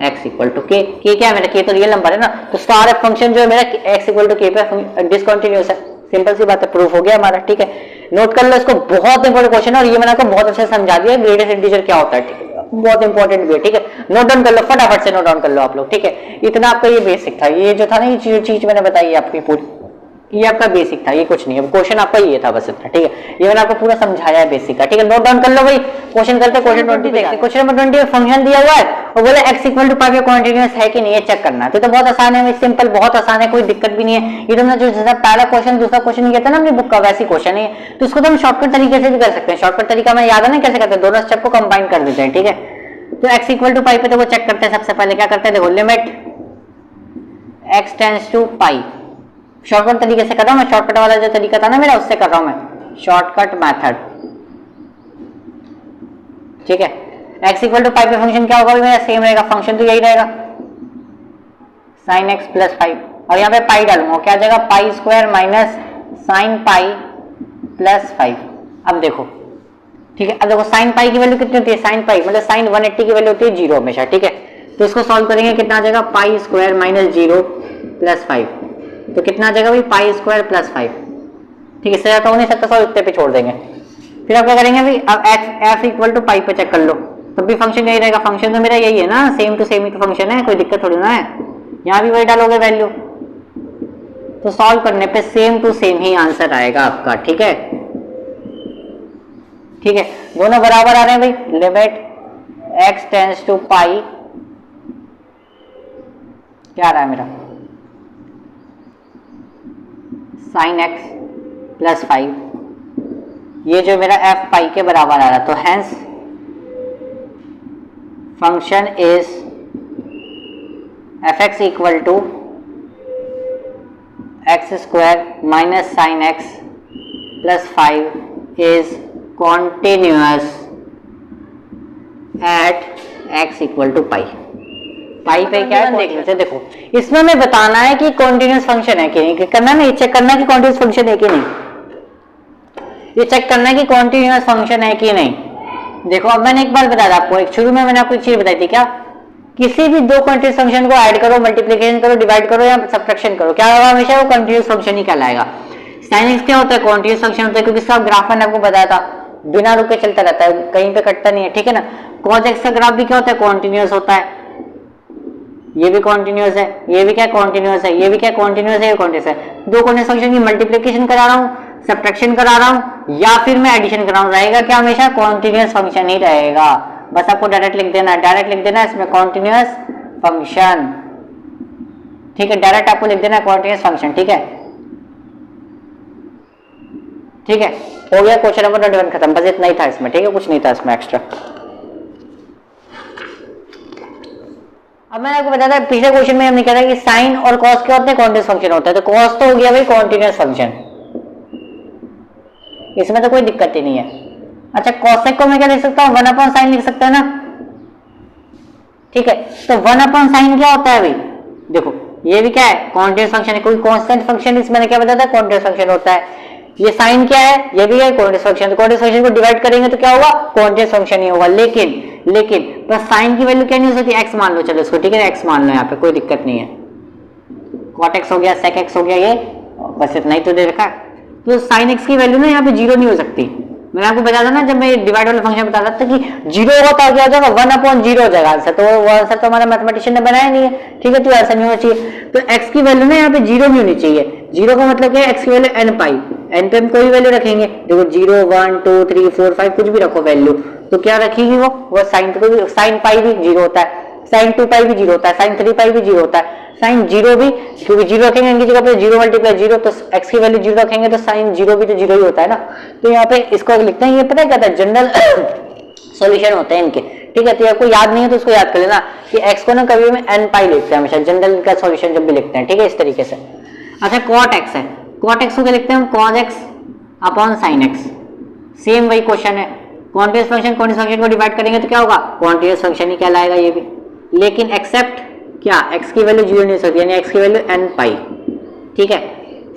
x equal to k. क्या है मेरा, के तो रियल नंबर है ना, तो सारा फंक्शन जो है मेरा x इक्वल टू के पे डिसकंटिन्यूअस है। सिंपल सी बात है, प्रूफ हो गया हमारा, ठीक है। नोट कर लो इसको, बहुत इंपॉर्टेंट क्वेश्चन है और ये मैंने आपको बहुत अच्छे से समझा दिया ग्रेटेस्ट इंटीजर क्या होता है, ठीक है, बहुत इंपॉर्टेंट भी है, ठीक है। नोट डाउन कर लो, फटाफट से नोट डाउन कर लो आप लोग, ठीक है। इतना आपका ये बेसिक था, ये जो था ना, ये चीज मैंने बताई आपकी पूरी, ये आपका बेसिक था, ये कुछ नहीं है, क्वेश्चन आपका ये था बस इतना, ठीक है। ये मैंने आपको पूरा समझाया है बेसिक का, ठीक है। नोट डाउन कर लो भाई, क्वेश्चन करते, क्वेश्चन 20 देखते। क्वेश्चन नंबर 20 में फंक्शन दिया हुआ है और बोले x equal to pi continuous है कि नहीं, ये चेक करना है। तो बहुत आसान है, सिंपल, बहुत आसान है, कोई दिक्कत भी नहीं है। ये तो ना जो जैसा पहला क्वेश्चन दूसरा क्वेश्चन किया था ना अपनी बुक का, वैसी क्वेश्चन है, तो इसको तो हम शॉर्टकट तरीके से भी कर सकते हैं। शॉर्टकट तरीका मैं याद है ना कैसे करते हैं, दोनों स्टेप को कंबाइन कर देते हैं, ठीक है। तो x इक्वल टू पाई पे तो वो चेक करते हैं, सबसे पहले क्या करते हैं, देखो limit x tends to pi, shortcut तरीके से कर रहा हूं मैं, शॉर्टकट वाला जो तरीका था ना मेरा उससे कर रहा हूं मैं, शॉर्टकट मेथड, ठीक है। x इक्वल टू पाई पे फंक्शन क्या होगा मेरा, सेम रहेगा, फंक्शन तो यही रहेगा sin x प्लस 5, और यहाँ पे पाई डालूंगा, क्या आ जाएगा, pi square minus sine pi plus 5। अब देखो, ठीक है, अब देखो साइन पाई की वैल्यू कितनी होती है, साइन पाई मतलब साइन 180 की वैल्यू होती है 0 हमेशा, ठीक है। तो इसको सॉल्व करेंगे, कितना आ जाएगा, पाई स्क्वायर माइनस 0 प्लस 5, तो कितना आ जाएगा भाई, पाई स्क्वायर प्लस 5, ठीक है। इससे ज्यादा हो नहीं सकता, सौ इतने पे छोड़ देंगे। फिर आप क्या करेंगे भाई, अब f इक्वल टू पाई पे चेक कर लो, तब भी फंक्शन यही रहेगा, फंक्शन तो मेरा यही है ना, सेम टू सेम ही तो फंक्शन है, कोई दिक्कत थोड़ी ना है। यहाँ भी वही डालोगे वैल्यू, तो सॉल्व करने पे सेम टू सेम ही आंसर आएगा आपका, ठीक है, ठीक है। दोनों बराबर आ रहे हैं भाई, limit x tends to pi, क्या आ रहा है मेरा, साइन x प्लस 5, ये जो मेरा f पाई के बराबर आ रहा है, तो hence function is fx equal to x square minus sine x plus 5 is continuous at x equal to pi. Pi पे क्या है देख लेते, देखो इसमें हमें बताना है कि कॉन्टिन्यूअस फंक्शन है कि नहीं, करना नहीं, चेक करना है कि कॉन्टिन्यूअस फंक्शन है कि नहीं, ये चेक करना है कि कॉन्टिन्यूअस फंक्शन है कि नहीं। देखो अब मैंने एक बार बताया आपको, एक शुरू में मैंने आपको एक चीज बताई थी, क्या, किसी भी दो कॉन्टिन्यूअस फंक्शन को ऐड करो, मल्टीप्लिकेशन करो, डिवाइड करो या सब्ट्रैक्शन करो, क्या होगा, हमेशा वो कॉन्टिन्यूअस फंक्शन ही कहलाएगा। साइन एक्स क्या होता है, कॉन्टिन्यूअस फंक्शन होता है, क्योंकि इसका ग्राफ मैंने आपको बताया था, बिना रुके चलता रहता है, कहीं पे कटता नहीं है, ठीक है ना। कॉस एक्स का ग्राफ भी क्या होता है, कॉन्टिन्यूअस होता है, ये भी कॉन्टिन्यूअस है, ये भी क्या कॉन्टिन्यूअस है, ये भी क्या कॉन्टिन्यूअस है, ये कॉन्टिन्यूअस है। दो कॉन्टिन्यूअस फंक्शन की मल्टीप्लिकेशन करा रहा हूँ, सब्ट्रैक्शन करा रहा हूँ या फिर मैं एडिशन करा रहा हूँ, रहेगा क्या, हमेशा कॉन्टिन्यूअस फंक्शन ही रहेगा। बस आपको डायरेक्ट लिख देना है, डायरेक्ट लिख देना है इसमें कॉन्टिन्यूअस फंक्शन, ठीक है, डायरेक्ट आपको लिख देना है कॉन्टिन्यूअस फंक्शन, ठीक है, ठीक है। हो गया क्वेश्चन नंबर 21 खत्म, बस इतना ही था इसमें, ठीक है, कुछ नहीं था इसमें एक्स्ट्रा। अब मैंने आपको बताया था पिछले क्वेश्चन में हमने कहा था कि साइन और कॉस क्या होते हैं, कॉन्टिन्यूस फंक्शन होता है। तो कॉस तो हो गया भाई कॉन्टिन्यूस फंक्शन, इसमें तो कोई दिक्कत ही नहीं है। अच्छा कॉसेक को मैं क्या लिख सकता हूँ, 1/sin लिख सकता है ना, ठीक है। तो 1/sin क्या होता है भाई, देखो ये भी क्या है, कॉन्टिन्यूस फंक्शन है, कोई कांस्टेंट फंक्शन, इसमें मैंने क्या बताया था कॉन्टिन्यूस फंक्शन होता है। ये साइन क्या है, ये भी है कॉन्टिन्यूस फंक्शन, तो कॉन्टिन्यूस फंक्शन को डिवाइड करेंगे तो क्या होगा, कॉन्टिन्यूस फंक्शन ही होगा। लेकिन बस साइन की वैल्यू क्या नहीं हो सकती, एक्स मान लो, चलो इसको, ठीक है एक्स मान लो, यहाँ पे कोई दिक्कत नहीं है। कॉट एक्स हो गया, सेक एक्स हो गया, ये बस इतना ही तो दे रखा है। तो साइन एक्स की वैल्यू ना यहाँ पे जीरो नहीं हो सकती। मैंने आपको बताया था ना जब मैं डिवाइड वाला फंक्शन बता रहा था कि जीरो होगा तो क्या हो जाएगा, 1/0 हो जाएगा आंसर। तो वो आंसर तो हमारा मैथमेटिशियन ने बनाया नहीं है, ठीक है, तो ऐसा नहीं होना चाहिए। तो एक्स की वैल्यू ना यहाँ पे जीरो नहीं होनी चाहिए। जीरो का मतलब क्या है, एक्स की वैल्यू n पाई, n पे हम कोई वैल्यू रखेंगे, देखो 0 1 2 3 4 5 कुछ भी रखो वैल्यू, तो क्या रखेगी वो साइन पाई भी जीरो होता है, साइन 2 पाई भी जीरो होता है, साइन 3 पाई भी जीरो होता है, साइन जीरो भी, क्योंकि जीरो रखेंगे इनकी जगह पे 0 × 0, तो एक्स की वैल्यू जीरो रखेंगे तो साइन जीरो भी तो जीरो ही होता है ना। तो यहाँ पे इसको लिखते हैं, ये पता है क्या था, जनरल सॉल्यूशन होते हैं इनके, ठीक है। तो आपको याद नहीं है तो उसको याद कर लेना कि एक्स को ना कभी में n पाई लिखते हैं हमेशा, जनरल का सॉल्यूशन जब भी लिखते हैं, ठीक है, इस तरीके से। अच्छा कॉट एक्स है, कॉट एक्स को क्या लिखते हैं हम, cos x upon sine x, same वही क्वेश्चन है। कॉन्टिन्यूस फंक्शन को डिवाइड करेंगे तो क्या होगा, कॉन्टिन्यूस फंक्शन ही कहलाएगा ये भी। लेकिन एक्सेप्ट क्या, एक्स की वैल्यू जीरो नहीं हो सकती, यानी एक्स की वैल्यू n पाई, ठीक है।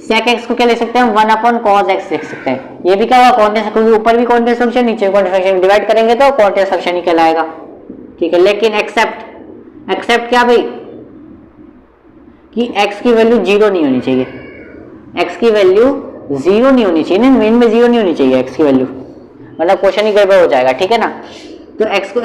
सेक एक्स को क्या लिख सकते हैं हम, 1/cos x लिख सकते हैं, ये भी क्या होगा कॉन्टिन्यूस, क्योंकि ऊपर भी कॉन्टिन्यूस फंक्शन नीचे भी कॉन्टिन्यूस फंक्शन, डिवाइड करेंगे तो कॉन्टिन्यूस फंक्शन ही कहलाएगा, ठीक है। लेकिन एक्सेप्ट क्या भाई, कि x की वैल्यू जीरो नहीं होनी चाहिए, x की वैल्यू जीरो नहीं होनी चाहिए, मेन में जीरो नहीं होनी चाहिए x की वैल्यू, मतलब क्वेश्चन ही गड़बड़ हो जाएगा, ठीक है ना। तो x को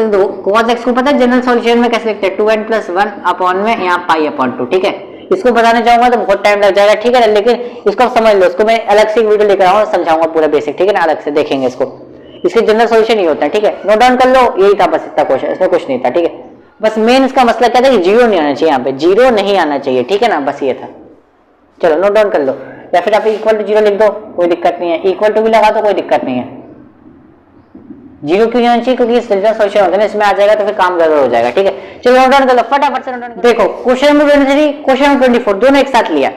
cos x को पता है जनरल सॉल्यूशन में कैसे लिखते हैं, 2n + 1 अपॉन में यहाँ π/2, ठीक है। इसको बताने जाऊंगा तो बहुत टाइम लग जाएगा, ठीक है ना, लेकिन इसको समझ लो, इसको मैं अलग से एक वीडियो लेकर आऊंगा, समझाऊंगा पूरा बेसिक, ठीक है ना, अलग से देखेंगे इसको, इसके जनरल सॉल्यूशन ही होता है, ठीक है। नोट डाउन कर लो, यही था बस इतना क्वेश्चन, इसमें कुछ नहीं था, ठीक है। बस मेन इसका मसला क्या था कि जीरो नहीं आना चाहिए, यहाँ पे जीरो नहीं आना चाहिए, ठीक है ना, बस ये था। चलो नोट डाउन कर लो, या फिर आप इक्वल टू जीरो लिख दो, कोई दिक्कत नहीं है, इक्वल टू भी लगा दो, कोई दिक्कत नहीं है। जीरो क्यों नहीं आना चाहिए, क्योंकि जनरल सॉल्यूशन होता है ना, इसमें आ जाएगा तो फिर काम गड़बड़ हो जाएगा, ठीक है। चलो नोट डाउन कर लो, फटाफट से नोट डाउन। देखो क्वेश्चन नंबर 23, क्वेश्चन नंबर 24 दोनों एक साथ लिया,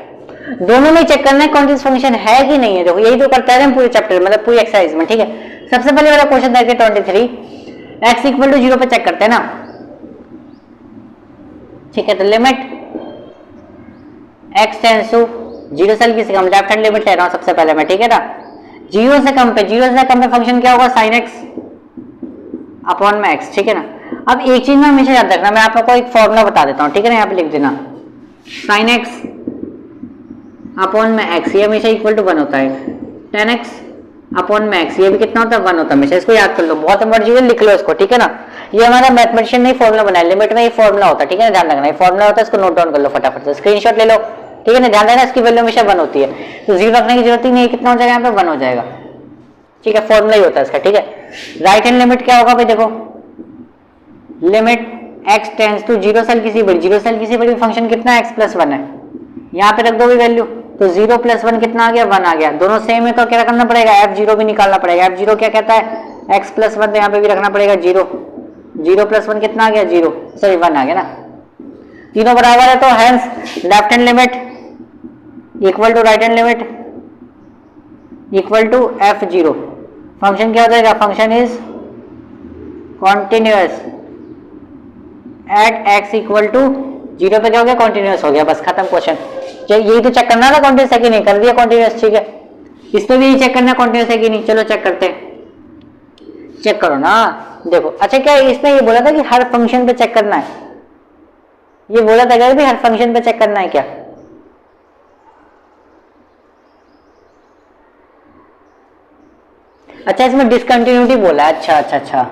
दोनों में चेक करना है कॉन्टिन्यूस फंक्शन है कि नहीं है। देखो यही तो करते हैं पूरे चैप्टर, मतलब पूरी एक्सरसाइज में, ठीक है। सबसे पहले वाला क्वेश्चन देखिए 23, x = 0 पे चेक करते हैं ना, ठीक है। तो लिमिट x टेंड्स टू 0 से किसी कम, लेफ्ट हैंड लिमिट ले रहा हूं सबसे पहले मैं, ठीक है ना। 0 से कम पे फंक्शन क्या होगा, sin x अपॉन में x, ठीक है ना। अब एक चीज में हमेशा याद रखना, मैं आप लोगों को एक फॉर्मूला बता देता हूं, ठीक है ना, यहाँ पे लिख देना, sin x अपॉन में x ये हमेशा इक्वल टू 1 होता है, tan x अपॉन में x ये भी कितना होता है, 1 होता है हमेशा। इसको याद कर लो, बहुत इंपॉर्टेंट चीज है, लिख लो इसको, ठीक है ना। ये हमारा मैथमेटिशियन ने फॉर्मूला बनाया, लिमिट में ये फॉर्मूला होता है, ठीक है ना, ध्यान रखना, ये फॉर्मूला होता है, इसको नोट डाउन कर लो फटाफट से, स्क्रीनशॉट ले लो, ठीक है ना। ध्यान रखना इसकी वैल्यू हमेशा 1 होती है, तो 0 रखने की जरूरत ही नहीं है, कितना हो जाएगा यहाँ पे, 1 हो जाएगा, ठीक है। फॉर्मूला ही होता है इसका, ठीक है। राइट हैंड लिमिट क्या होगा भाई, देखो लिमिट x टेंड्स टू 0 से किसी बड़ी फंक्शन कितना है, x + 1 है, यहाँ पे रख दो भी वैल्यू, तो 0 + 1 कितना आ गया, 1 आ गया, दोनों सेम है तो क्या करना पड़ेगा, f0 भी निकालना पड़ेगा। f0 क्या कहता है, x + 1, तो यहाँ पे भी रखना पड़ेगा 0 + 1 कितना आ गया, 0 सॉरी 1 आ गया ना, तीनों बराबर है, तो hence left hand limit equal to right hand limit equal to f0। Function क्या हो जाएगा, function is continuous at x = 0 पे क्या हो गया, कॉन्टिन्यूअस हो गया, बस खत्म क्वेश्चन। यही तो चेक करना था कॉन्टिन्यूअस है कि नहीं, कर दिया कॉन्टिन्यूअस, ठीक है। इस पे भी यही चेक करना कॉन्टिन्यूअस है कि नहीं, चलो चेक करते हैं, चेक करो ना। देखो अच्छा क्या इसने ये बोला था कि हर फंक्शन पे चेक करना है, ये बोला था क्या भी हर फंक्शन पे चेक करना है क्या, अच्छा इसमें डिसकंटिन्यूटी बोला है, अच्छा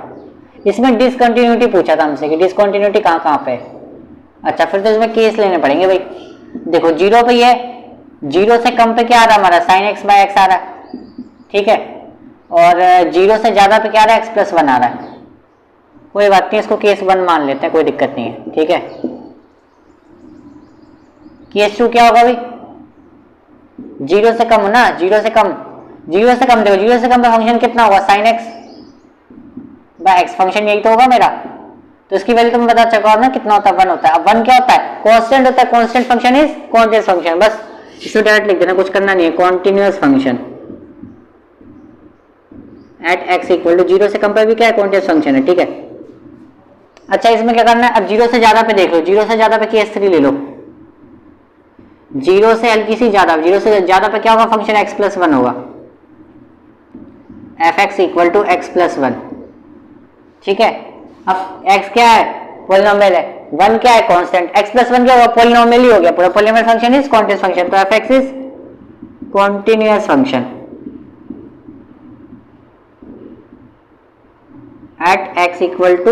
इसमें डिसकंटिन्यूटी पूछा था हमसे कि डिसकंटिन्यूटी कहाँ पे है। अच्छा फिर तो इसमें केस लेने पड़ेंगे भाई। देखो 0 पे है, 0 से कम पे क्या आ रहा है हमारा sin x/x आ रहा है, ठीक है, और 0 से ज्यादा पे क्या आ रहा है, x + 1 आ रहा है। कोई बात नहीं, इसको केस 1 मान लेते हैं, कोई दिक्कत नहीं है, ठीक है। केस 2 क्या होगा भाई, 0 से कम ना, 0 से कम देखो 0 से कम पे फंक्शन कितना होगा, sin x/x, फंक्शन यही तो होगा मेरा, तो इसकी वैल्यू तुम्हें पता चला ना कितना होता है, 1 होता है। अब 1 क्या होता है, कांस्टेंट होता है, constant function is continuous function, बस इसको डायरेक्ट लिख देना, कुछ करना नहीं है, continuous function at x equal to 0 से कम पर भी क्या है, कॉन्टिन्यूअस फंक्शन है, ठीक है। अच्छा इसमें क्या करना है, अब 0 से ज्यादा पे देख लो, 0 से ज्यादा पे केस 3 ले लो, 0 से हल्की सी ज्यादा, 0 से ज्यादा पे क्या होगा, फंक्शन x प्लस 1 होगा, F X equal to X plus 1, ठीक है। अब x क्या है, पॉलिनोमियल है, 1 क्या है, कांस्टेंट, x प्लस 1 क्या होगा, पॉलिनोमियल ही हो गया पूरा, polynomial function is continuous function, तो f x is continuous function at x equal to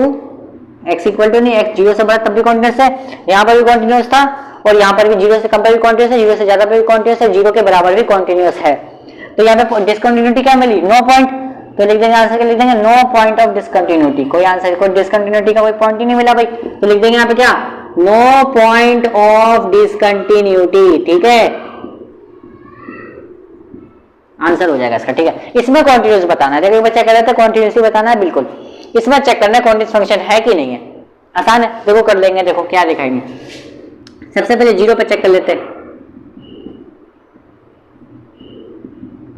नहीं, x 0 से बड़ा तब भी कॉन्टिन्यूअस है, यहाँ पर भी कॉन्टिन्यूअस था और यहाँ पर भी 0 से कम पर भी कॉन्टिन्यूअस है, 0 से ज्यादा पर भी कॉन्टिन्यूअस है, 0 के बराबर भी कॉन्टिन्यूअस है। तो यहाँ पे डिसकंटिन्यूटी क्या मिली, नो पॉइंट, तो लिख देंगे आंसर के, लिख देंगे नो पॉइंट ऑफ डिसकंटिन्यूटी, कोई आंसर, कोई डिसकंटिन्यूटी का कोई पॉइंट ही नहीं मिला भाई, तो लिख देंगे यहाँ पे क्या, नो पॉइंट ऑफ डिसकंटिन्यूटी, ठीक है, आंसर हो जाएगा इसका, ठीक है। इसमें कॉन्टिन्यूअस बताना है, देखो बच्चा कह रहा था कॉन्टिन्यूअसली बताना है, बिल्कुल इसमें चेक करना है कॉन्टिन्यूअस फंक्शन है कि नहीं है, आसान है, देखो कर लेंगे, देखो क्या दिखाएंगे। सबसे पहले 0 पे चेक कर लेते हैं,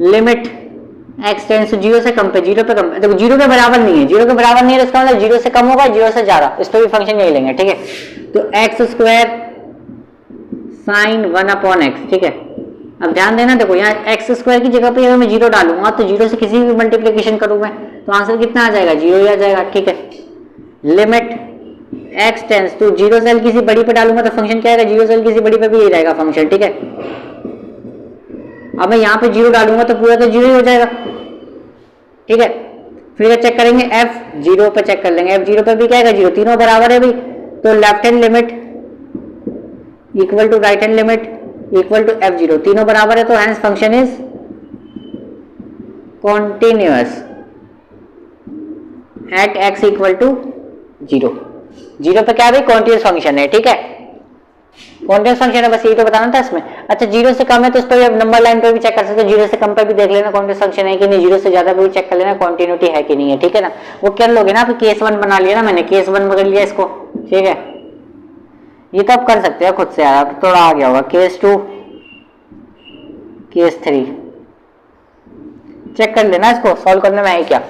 लिमिट x टेंड्स टू 0 से कम पे, 0 पे कम, देखो 0 के बराबर नहीं है, 0 के बराबर नहीं है तो इसका मतलब 0 से कम होगा, 0 से ज्यादा, इस पर भी फंक्शन यही लेंगे, ठीक है। तो x square sine 1 upon x, ठीक है। अब ध्यान देना, देखो यहाँ एक्स स्क्वायर की जगह पे अगर मैं 0 डालूंगा तो 0 से किसी भी मल्टीप्लिकेशन करूँ मैं तो आंसर कितना आ जाएगा, 0 ही आ जाएगा, ठीक है। लिमिट x टेंड्स टू 0 से किसी बड़ी पे डालूंगा तो फंक्शन क्या आएगा, 0 से किसी बड़ी पे भी यही रहेगा फंक्शन, ठीक है। अब मैं यहाँ पे 0 डालूंगा तो पूरा तो 0 ही हो जाएगा, ठीक है। फिर चेक करेंगे f 0 पे चेक कर लेंगे, f 0 पे भी क्या आएगा, 0, तीनों बराबर है भाई, तो left hand limit equal to right hand limit equal to f0, तीनों बराबर है, तो hence function is continuous at x equal to 0, 0 पे क्या है भाई, कॉन्टिन्यूअस फंक्शन है, ठीक है, कॉन्टिन्यूअस फंक्शन है, बस यही तो बताना था इसमें। अच्छा 0 से कम है तो उस पर नंबर लाइन पर भी चेक कर सकते हो, 0 से कम पर भी देख लेना कॉन्टिन्यूअस फंक्शन है कि नहीं, 0 से ज्यादा पर भी चेक कर लेना कॉन्टिन्यूटी है कि नहीं है, ठीक है ना। वो कर लोगे ना, केस 1 बना लिया ना मैंने, केस 1 कर लिया इसको, ठीक है। ये तो आप कर सकते हो खुद से यार, अब थोड़ा आ गया होगा, केस 2 केस 3 चेक कर लेना, इसको सॉल्व करने में है क्या,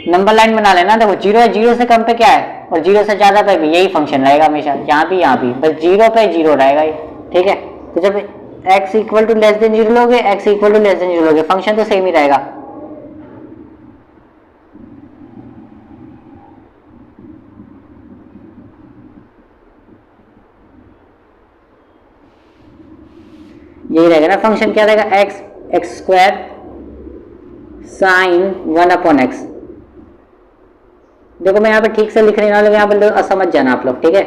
नंबर लाइन बना लेना। देखो 0 है, 0 से कम पे क्या है और 0 से ज्यादा पे भी यही फंक्शन रहेगा हमेशा, यहाँ भी बस 0 पे 0 रहेगा ये, ठीक है। तो जब x equal to less than 0 लोगे, x equal to less than 0 लोगे, फंक्शन तो सेम ही रहेगा। यही रहेगा ना फंक्शन, क्या रहेगा, x square sine 1 upon x. देखो मैं यहाँ पे ठीक से लिख रही हूँ, यहाँ पे असमझ जाना आप लोग, ठीक है।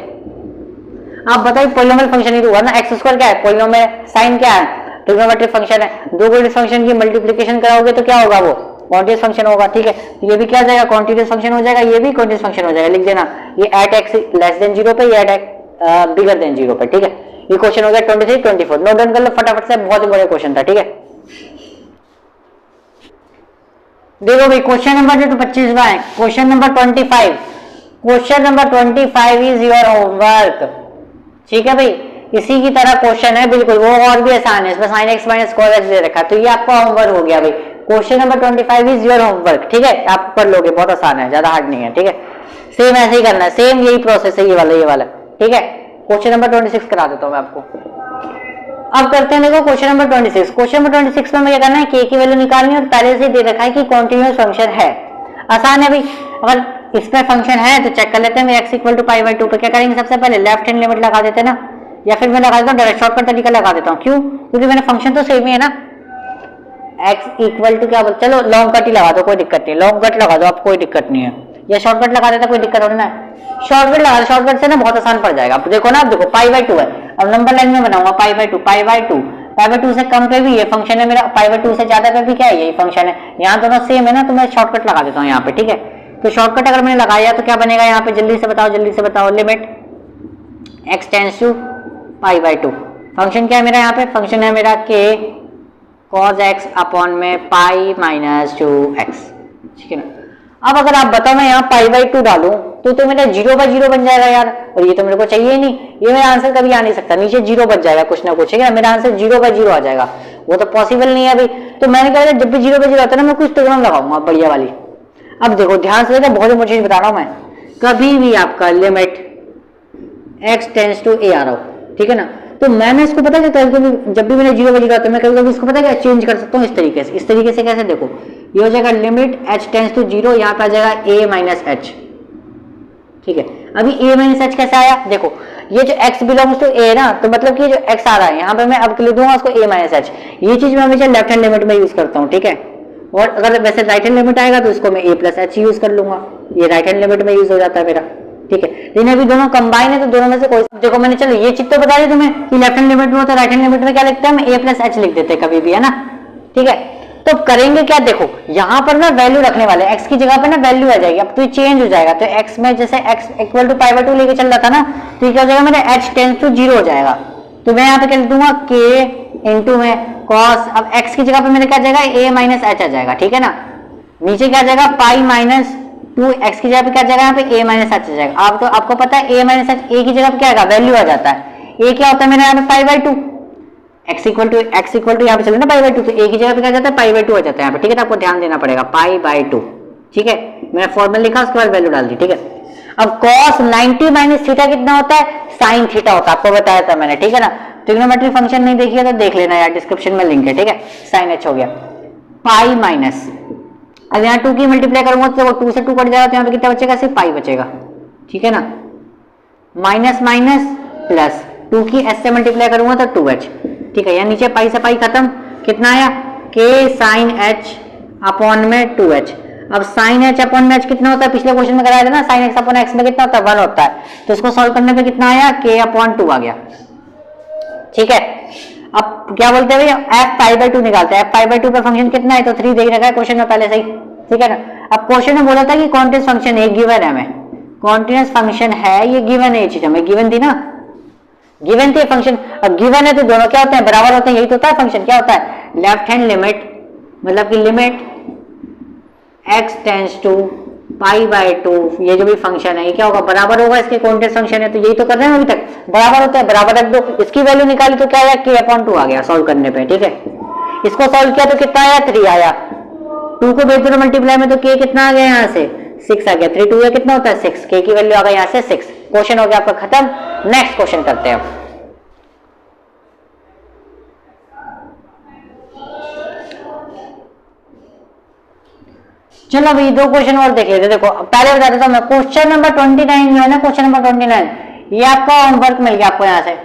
आप बताइए पॉलिनोमियल फंक्शन ही तो हुआ ना, एक्स स्क्वायर क्या है, पॉलिनोमियल, साइन क्या है, ट्रिग्नोमेट्रिक फंक्शन है, दो कोई फंक्शन की मल्टीप्लिकेशन कराओगे तो क्या होगा, वो कॉन्टिन्यूअस फंक्शन होगा, ठीक है। ये भी क्या हो जाएगा, कॉन्टिन्यूअस फंक्शन हो जाएगा, ये भी कॉन्टिन्यूअस फंक्शन हो जाएगा, लिख देना ये एट एक्स लेस देन 0 पे, ये एट बिगर देन 0 पे, ठीक है। ये क्वेश्चन हो गया 23 24, नोट डाउन कर लो फटाफट से, बहुत ही बड़ा क्वेश्चन था, ठीक है। देखो भाई क्वेश्चन नंबर जो 25वां है, question number 25, question number 25 is your homework, ठीक है भाई। इसी की तरह क्वेश्चन है बिल्कुल, वो और भी आसान है, इसमें sin x minus cos x दे रखा है, तो ये आपका होमवर्क हो गया भाई। Question number 25 is your homework, ठीक है, आप कर लोगे, बहुत आसान है, ज्यादा हार्ड नहीं है, ठीक है। सेम ऐसे ही करना है, सेम यही प्रोसेस है, ये वाला, ठीक है। क्वेश्चन नंबर 26 करा देता हूं मैं आपको। अब करते हैं, देखो क्वेश्चन नंबर 26, क्वेश्चन नंबर 26 में क्या करना है, k की वैल्यू निकालनी है और पहले से दे रखा है कि कॉन्टिन्यूअस फंक्शन है, आसान है भाई। अगर इसमें फंक्शन है तो चेक कर लेते हैं, x equal to pi by 2 पे क्या करेंगे, सबसे पहले लेफ्ट हैंड लिमिट लगा देते हैं ना, या फिर मैं लगा देता हूँ डायरेक्ट शॉर्टकट तरीका लगा देता हूँ, क्यों, क्योंकि मैंने फंक्शन तो सेम ही है ना, x इक्वल टू क्या बोलते, चलो लॉन्ग कट ही लगा दो, कोई दिक्कत नहीं, लॉन्ग कट लगा दो आप, कोई दिक्कत नहीं है, या शॉर्टकट लगा देता कोई दिक्कत होना है, शॉर्टकट लगा दो, शॉर्टकट से ना बहुत आसान पड़ जाएगा। अब देखो ना, अब देखो पाई बाई 2 है, अब नंबर लाइन में बनाऊंगा पाई बाई 2, पाई बाई 2 से कम पे भी ये फंक्शन है मेरा, पाई बाई 2 से ज्यादा पे भी क्या है, यही फंक्शन है, यहाँ दोनों सेम है ना, तो मैं शॉर्टकट लगा देता हूँ यहाँ पे, ठीक है। तो शॉर्टकट अगर मैंने लगाया तो क्या बनेगा यहाँ पे, जल्दी से बताओ, limit x tends to pi by 2, function क्या है मेरा यहाँ पे, फंक्शन है मेरा k cos x अपॉन में पाई माइनस 2x, ठीक है ना। अब अगर आप बताओ मैं यहाँ पाई बाई 2 डालूं तो मेरा 0/0 बन जाएगा यार, और ये तो मेरे को चाहिए ही नहीं, ये मेरा आंसर कभी आ नहीं सकता, नीचे 0 बच जाएगा कुछ ना कुछ, ठीक है, मेरा आंसर 0/0 आ जाएगा, वो तो पॉसिबल नहीं है अभी। तो मैंने कहा जब भी 0/0 आता है ना मैं कुछ ट्रिग्नोन लगाऊंगा बढ़िया वाली। अब देखो ध्यान से, बहुत इंपॉर्टेंट चीज बता रहा हूं मैं, कभी भी आपका limit x tends to a आ रहा हो, ठीक है ना, तो मैंने इसको पता है कभी जब भी मैंने 0/0 आता है मैं कभी इसको पता है चेंज कर सकता हूँ इस तरीके से। इस तरीके से कैसे, देखो ये हो जाएगा लिमिट h टेंड्स टू 0, यहाँ पे आ जाएगा a माइनस h, ठीक है। अभी a माइनस h कैसे आया, देखो ये जो x बिलोंग्स टू a ना, तो मतलब कि जो x आ रहा है यहाँ पे मैं अब लिख दूंगा उसको a माइनस h, ये चीज मैं हमेशा लेफ्ट हैंड लिमिट में यूज करता हूँ, ठीक है। और अगर वैसे राइट हैंड लिमिट आएगा तो इसको मैं a प्लस h यूज कर लूंगा, ये राइट हैंड लिमिट में यूज हो जाता है मेरा, ठीक है। लेकिन अभी दोनों कंबाइन है तो दोनों में से कोई, देखो मैंने चलो ये चीज तो बता दी तुम्हें कि लेफ्ट हैंड लिमिट में होता है, राइट हैंड लिमिट में क्या लिखते हैं हम a प्लस h लिख देते हैं कभी भी, है ना, ठीक है। तो करेंगे क्या, देखो यहाँ पर ना वैल्यू रखने वाले, x की जगह पर ना वैल्यू आ जाएगी, अब तो ये चेंज हो जाएगा, तो x में जैसे x इक्वल टू π/2 लेके चल रहा था ना, तो ये क्या हो जाएगा मेरा h टेंड्स टू 0 हो जाएगा, तो मैं यहाँ पे क्या लिख दूंगा k इंटू में cos, अब x की जगह पे मेरे क्या जाएगा a माइनस h आ जाएगा, ठीक है ना, नीचे क्या जाएगा पाई माइनस 2, x की जगह पे क्या जाएगा यहाँ पे a माइनस h आ जाएगा। आप तो आपको पता है a माइनस h, a की जगह पे क्या आएगा वैल्यू आ जाता है, a क्या होता है मेरा यहाँ पे π/2, x इक्वल टू यहाँ पे चलो ना π/2, तो a की जगह पे क्या जाता है π/2 आ जाता है यहाँ पे, ठीक है, तो आपको ध्यान देना पड़ेगा π/2, ठीक है, मैंने फॉर्मूला लिखा उसके बाद वैल्यू डाल दी, ठीक है। अब cos 90 माइनस थीटा कितना होता है, sin थीटा होता है, आपको बताया था मैंने, ठीक है ना। ट्रिग्नोमेट्री फंक्शन नहीं देखी है तो देख लेना यार, डिस्क्रिप्शन में लिंक है, ठीक है। sin h हो गया पाई माइनस, अब यहाँ 2 की मल्टीप्लाई करूंगा तो 2 से 2 कट जाएगा, तो यहाँ पे कितना बचेगा, सिर्फ पाई बचेगा, ठीक है ना, माइनस माइनस प्लस 2 की s से मल्टीप्लाई करूंगा तो 2h, ठीक है, यहाँ नीचे पाई से पाई खत्म, कितना आया k साइन h अपॉन में 2h। अब साइन h अपॉन में h कितना होता है, पिछले क्वेश्चन में कराया था ना, साइन x अपॉन x में कितना होता है 1 होता है, तो इसको सॉल्व करने पे कितना आया k अपॉन 2 आ गया, ठीक है। अब क्या बोलते हैं भैया f π/2 निकालते हैं, f π/2 पर फंक्शन कितना है, तो 3 देख रखा है क्वेश्चन में पहले से ही, ठीक है ना। अब क्वेश्चन में बोला था कि कॉन्टिन्यूअस फंक्शन है, गिवन है, हमें कॉन्टिन्यूअस फंक्शन है, ये गिवन है, ये चीज हमें गिवन थी ना, गिवन थी फंक्शन, अब गिवन है तो दोनों क्या होते हैं बराबर होते हैं, यही तो होता है फंक्शन, क्या होता है लेफ्ट हैंड लिमिट, मतलब कि लिमिट x टेंड्स टू π/2, ये जो भी फंक्शन है ये क्या होगा बराबर होगा, इसके कॉन्टिन्यूअस फंक्शन है, तो यही तो कर रहे हैं अभी तक, बराबर होता है, बराबर रख दो, इसकी वैल्यू निकाली तो क्या आया k/2 आ गया सॉल्व करने पे, ठीक है। इसको सॉल्व किया तो कितना आया 3 आया, 2 को भेज दो मल्टीप्लाई में तो k कितना आ गया यहाँ से 6 आ गया, 3 2 कितना होता है 6, k की वैल्यू आ गई यहाँ से 6, क्वेश्चन हो गया आपका खत्म। नेक्स्ट क्वेश्चन करते हैं। चलो भाई 2 क्वेश्चन और देख लेते, देखो पहले बता देता हूं मैं, क्वेश्चन नंबर 29 जो है ना, क्वेश्चन नंबर 29 ये आपका होमवर्क मिल गया आपको, यहाँ से